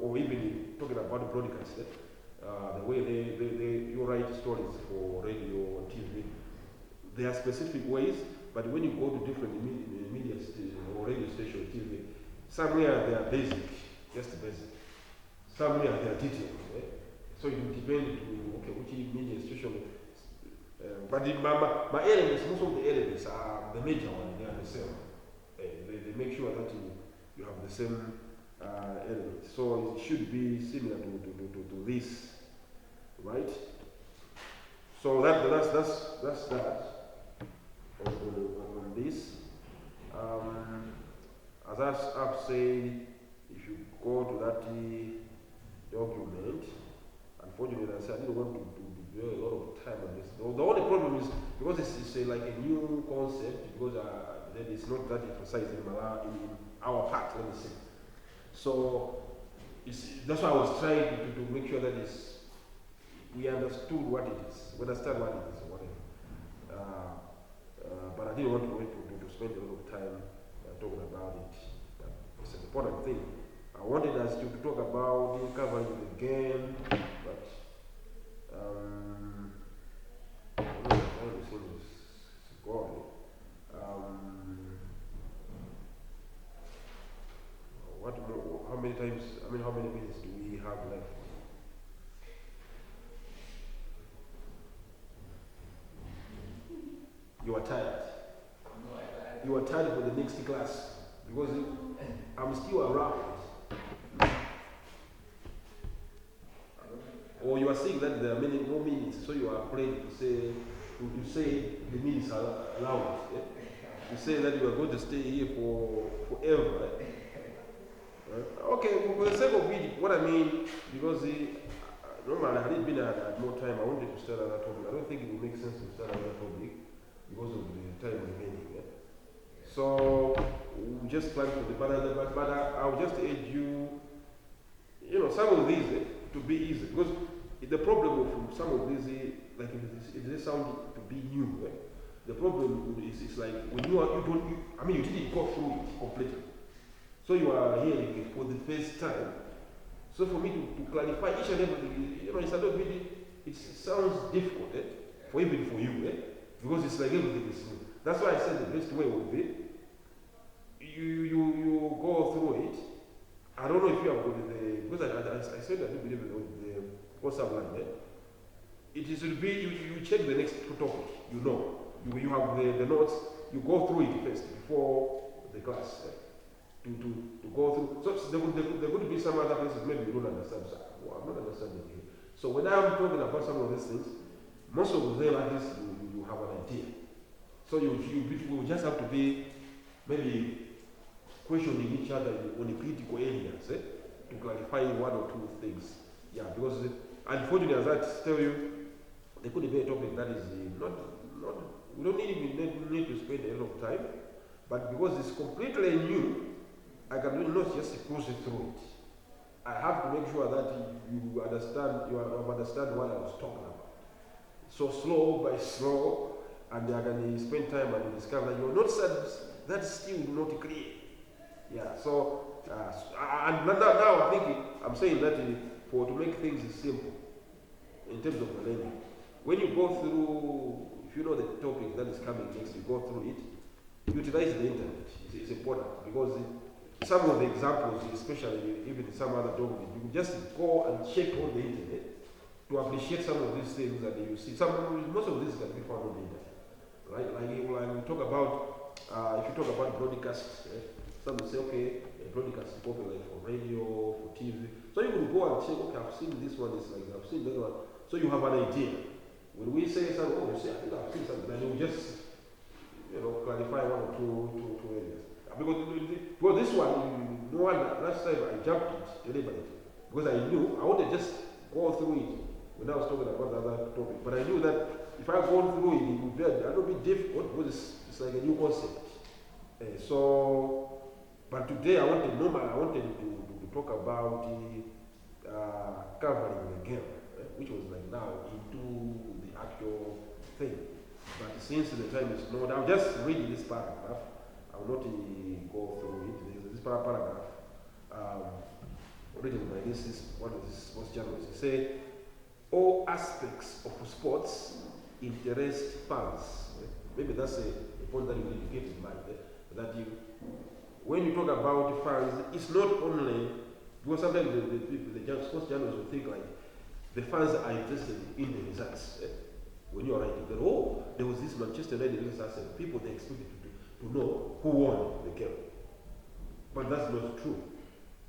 or even talking about the broadcast, the way you write stories for radio or TV. There are specific ways, but when you go to different media or radio station, TV, somewhere they are basic, just basic. Somewhere they are detailed. So it will depend on which media station. But my elements, most of the elements are the major one. They are the same. They make sure that you have the same elements. So it should be similar to this, right? So that's that on this. As I've said, if you go to that document, unfortunately, I said I didn't want to dwell a lot of time on this. The only problem is because it's like a new concept, because then it's not that emphasized in our part, let me say. So that's why I was trying to make sure that we understood what it is, we understand what it is, or whatever. But I didn't want to spend a lot of time talking about it. It's an important thing. I wanted us to talk about it, covering it again, but I don't know how this thing is going. What more, how many times, how many minutes do we have left? You are tired. You are tired for the next class because I'm still around. Or you are saying that there are many more minutes, so you are afraid to say the minutes are allowed. Yeah? You say that you are going to stay here forever. Okay, for the sake of it, what I mean, because normally had it been at more time, I wanted to start another topic. I don't think it would make sense to start another topic because of the time remaining. Yeah? So we just plan for but I'll just urge you, some of these to be easy, because the problem of some of these, like if they sound to be new, the problem is like when you didn't go through it completely. So you are hearing it for the first time. So for me to clarify each and everything, it's a little bit, it sounds difficult, even for you, because it's like everything is new. That's why I said the best way would be, you go through it. I don't know if you have got because I said I do believe in the WhatsApp line. It is to be, you check the next topic, you have the notes, you go through it first before the class. To go through. So there would be some other places maybe you don't understand. So, I'm not understanding here. So when I'm talking about some of these things, most of them at least you have an idea. So we will just have to be maybe questioning each other on the critical areas to clarify one or two things. Yeah, because unfortunately, as I tell you, there could be a topic that is not we don't need to spend a lot of time, but because it's completely new, I can not just cruise through it. I have to make sure that you understand what I was talking about. So slow by slow, and I can spend time and discover that you're not that's still not clear. Yeah. So and now I think I'm saying that to make things simple in terms of the learning. When you go through, if you know the topic that is coming next, you go through it. Utilize the internet. It's important because some of the examples, especially even some other topics, you can just go and check on the internet to appreciate some of these things that you see. Most of these can be found on the internet, right? Like when we talk about, if you talk about broadcasts, some will say, okay, a broadcast is popular for radio, for TV. So you will go and say, okay, I've seen this one, it's like I've seen that one. So you have an idea. When we say something, you say, I think I've seen something, then you just clarify one or two areas. Because this one, no one, last time I jumped it deliberately. Because I knew, I wanted to just go through it when I was talking about the other topic. But I knew that if I go through it, it would be a little bit difficult because it's like a new concept. But today I wanted to talk about covering the game, which was like now into the actual thing. But since the time is not, I'll just read this paragraph. I will not go through it. There's this paragraph written by this is one of these sports journalists. He said, all aspects of sports interest fans. Maybe that's a point that you need to keep in mind. That when you talk about fans, it's not only, because sometimes the sports journalists will think like the fans are interested in the results. When you are writing that, there was this Manchester United results, and people they expected to know who won the game. But that's not true.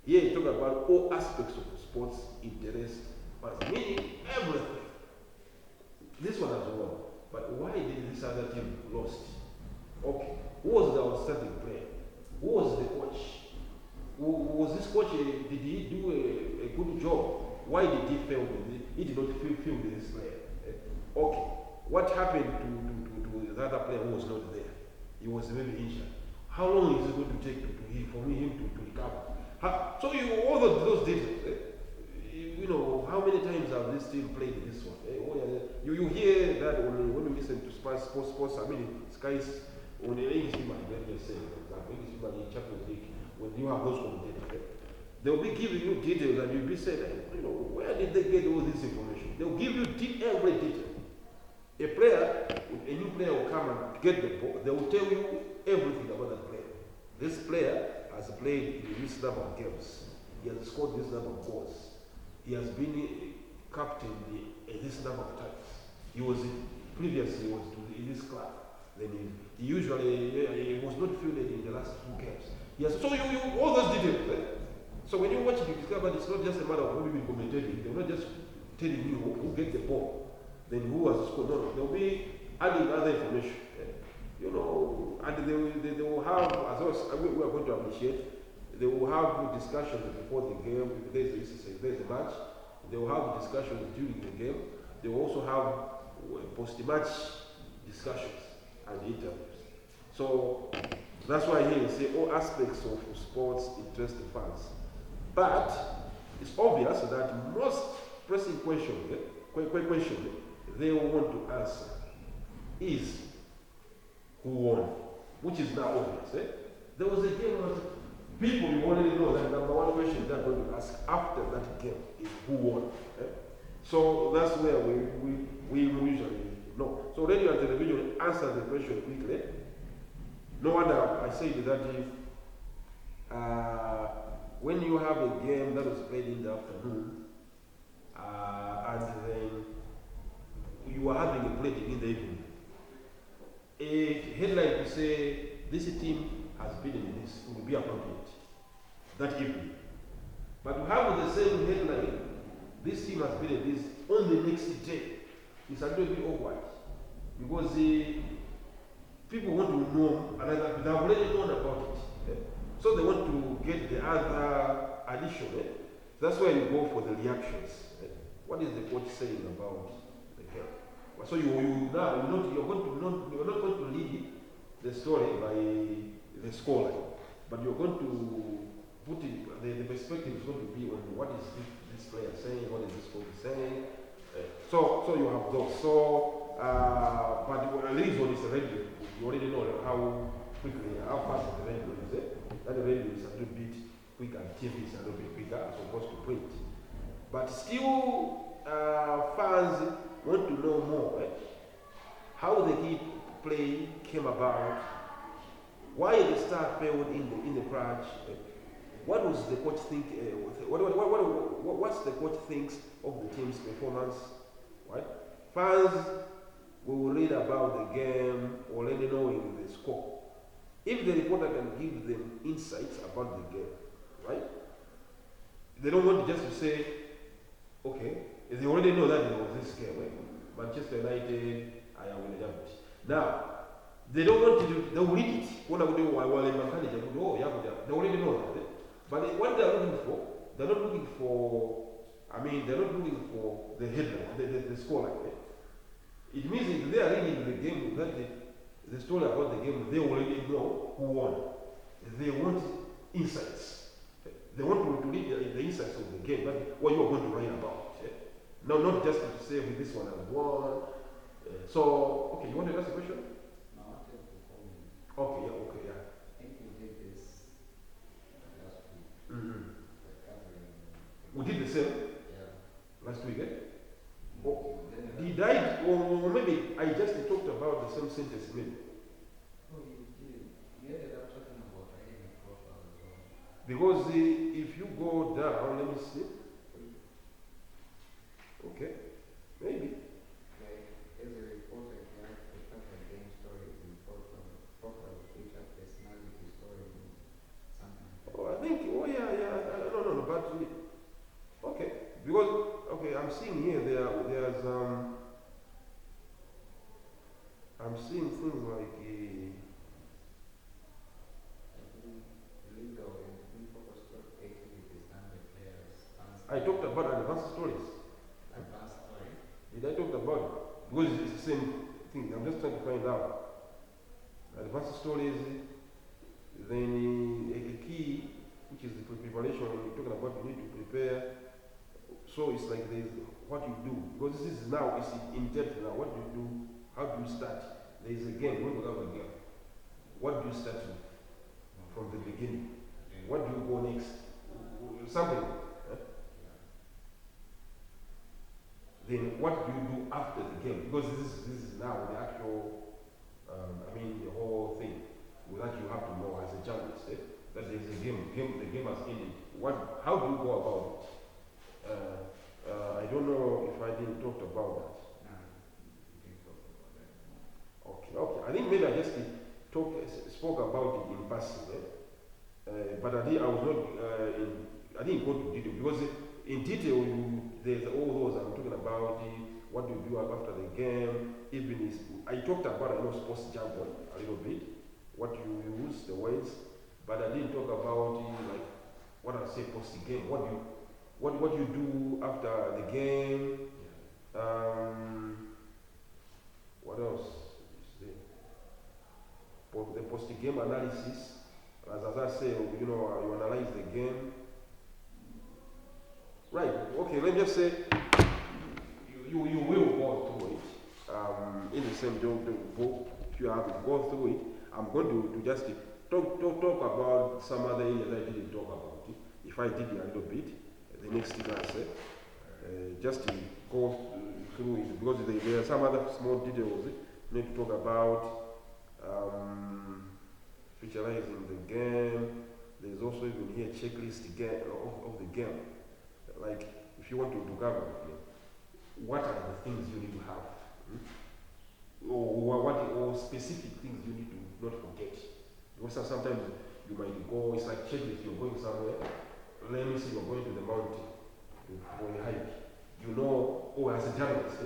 Here you talk about all aspects of sports interest fans, meaning everything. This one has won, but why did this other team lost? Okay, who was the outstanding player? Who was the coach? Was this coach? Did he do a good job? Why did he fail? He did not fail with this player. Okay, what happened to the other player who was not there? He was very injured. How long is it going to take for him to recover? So all of those details. How many times have this team played this one? You hear that when you listen to sports. I mean, Sky's on the English people, let me say, for example, English people in Champions League, when you have those commentators, they'll be giving you details and you'll be saying, where did they get all this information? They'll give you every detail. A new player will come and get the ball. They will tell you everything about that player. This player has played in this number of games. He has scored this number of goals. He has been captain this number of times. Previously in this club. Then he usually was not fielded in the last 2 games. Yes, so you all those details. So when you watch it, you discover it's not just a matter of who will be commentating. They're not just telling you who get the ball. Then who has scored? No, they'll be adding other information. And they will have, as we are going to appreciate, they will have discussions before the game. If there's a match, they will have discussions during the game. They will also have post-match discussions and interviews. So that's why here you say all aspects of sports interest the fans. But it's obvious that most pressing question they want to answer is who won, which is now obvious. There was a game where people you already know that number one question they're going to ask after that game is who won. So that's where we usually know. So radio and television answer the question quickly. No wonder I say that when you have a game that was played in the afternoon and then you are having a play in the evening, a headline to say this team has been in this will be appropriate that evening. But to have the same headline, this team has been in this on the next day, it's a little bit awkward because people want to know another, they've already known about it. Eh? So they want to get the other addition. Eh? That's why you go for the reactions. Eh? What is the coach saying about the game? So you now you're not going to lead the story by the scoreline, but you're going to put it, the perspective is going to be on what is this player saying, what is this coach saying. So you have those. So, but at least what is the radio, you already know how quickly, how fast the radio is. That the radio is a little bit quicker, TV is a little bit quicker as opposed to print. But still, fans want to know more. How the key play came about, why the star failed in the crash. What was the coach think? What's the coach thinks of the team's performance? Right? Fans will read about the game already knowing the score. If the reporter can give them insights about the game, right? They don't want just to say, okay, they already know that there was this game. Right? Manchester United, I am in the Now, they don't want to do, they'll read it. They already know that. But what they're looking for, they're not looking for the headline, the scoreline. It means if they are reading the game, that the story about the game, they already know who won. They want insights. They want to read the insights of the game, that's what you are going to write about. No, not just to say this one has won. So, okay, you want to ask a question? No, I wanted to call you. Okay, yeah. I think you did this last week. Mm-hmm. Covering. We did the same Yeah. last week, eh? Oh, Did I, or maybe I just talked about the same sentence, maybe? Oh, you did. You ended up talking about writing a profile as well. Because if you go down, let me see. Okay, maybe. Like, as a reporter, you have to cover game stories and profile feature personality story, something like that. Oh, I think, no, but, okay. Because, okay, I'm seeing here, there's, I'm seeing things like, Legal and improper story activities done by players. I talked about advanced stories. Advanced story. Did I talk about it? Because it's the same thing. I'm just trying to find out. Advanced stories, then a key, which is the preparation. When you're talking about, you need to prepare. So it's like there's what you do. Because this is now, it's in depth now. What do you do? How do you start? There is a game. When we have a game, what do you start with? From the beginning. What do you go next? Something. Then what do you do after the game? Because this is now the actual, the whole thing that you have to know as a journalist, that there's a game. The game has ended. How do you go about it? I don't know if I didn't talk about that. No, you didn't talk about that. Okay. I think maybe I just spoke about it in passing, but I was not. I didn't go to detail because in detail there's all those I'm talking about. What do you do after the game? Even I talked about sports jargon a little bit, what you use, the words, but I didn't talk about like what I say post the game. What you do after the game. What else? The post-game analysis. As I say, you analyze the game. Right. Okay. Let me just say, you will go through it. In the same job, the book. If you have to go through it, I'm going to just talk about some other areas I didn't talk about. If I did a little bit, the next thing I say, just to go through it because there are some other small details we need to talk about. Featurizing the game. There's also even here checklist of the game. Like if you want to cover the game, what are the things you need to have? Or specific things you need to not forget. Because sometimes you might go, it's like checklist, you're going somewhere. Let me say you're going to the mountain for a hike. As a journalist,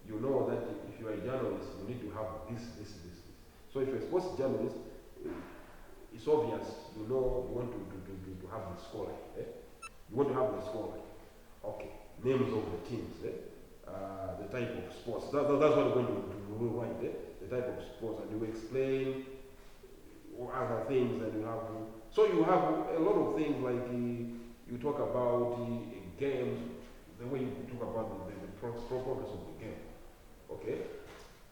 you know that if you are a journalist, you need to have this. So if you're a sports journalist, it's obvious, you know, you want to have the scoreline. Eh? You want to have the scoreline. Okay, names of the teams, the type of sports. That's what we're going to write. The type of sports, and you explain other things, and you have. So you have a lot of things like you talk about the games, the way you talk about the progress of the game. Okay,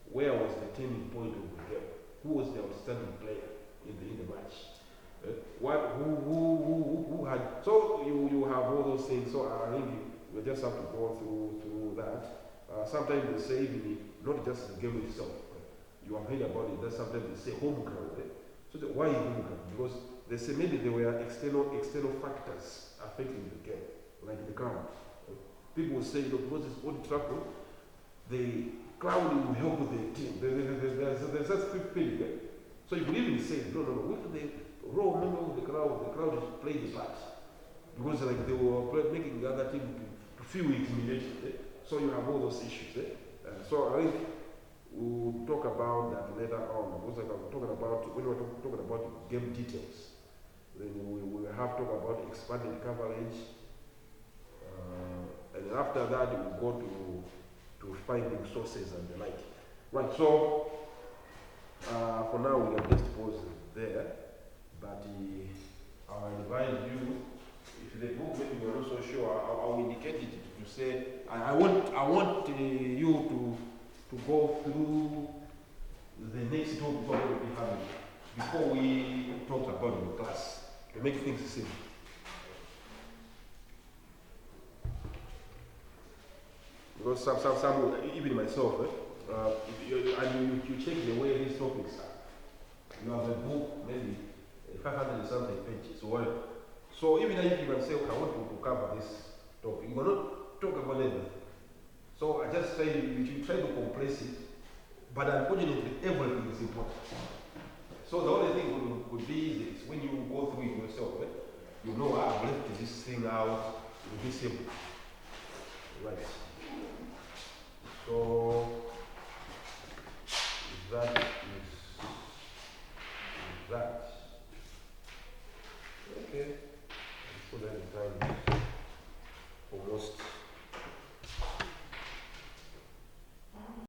where was the turning point of the game? Who was the outstanding player in the match? Who had? So you have all those things. So I think we just have to go through that. Sometimes they say even not just the game itself. You have heard about it. That sometimes they say home ground. So why is home ground? Because they say maybe there were external factors affecting the game, like the ground. People will say, because it's Old Trafford, the crowd will help with the team. There's such feeling. So you could even say, no, with the raw member of the crowd is playing the part. Because like they were making the other team to feel intimidated. So you have all those issues. So I think we'll talk about that later on. Because like I'm talking about, when we're talking about game details, then we will have to talk about expanded coverage. And after that, we'll go to finding sources and the like. Right, so for now, we can just pause there. But I'll advise you, if the book maybe you're not so sure, I'll indicate it to say, I want you to go through the next topic we're going to be having before we talk about it in class, to make things simple. Because some even myself, you check the way these topics are. You have a book, maybe 500 and something pages, or whatever. So even if you can say, okay, I want to cover this topic, you will not talk about everything. So I just say you try to compress it, but unfortunately everything is important. So the only thing could be is when you go through it yourself, you know, I've left this thing out, it will be simple. Right. So that is that. Okay. So then the time is almost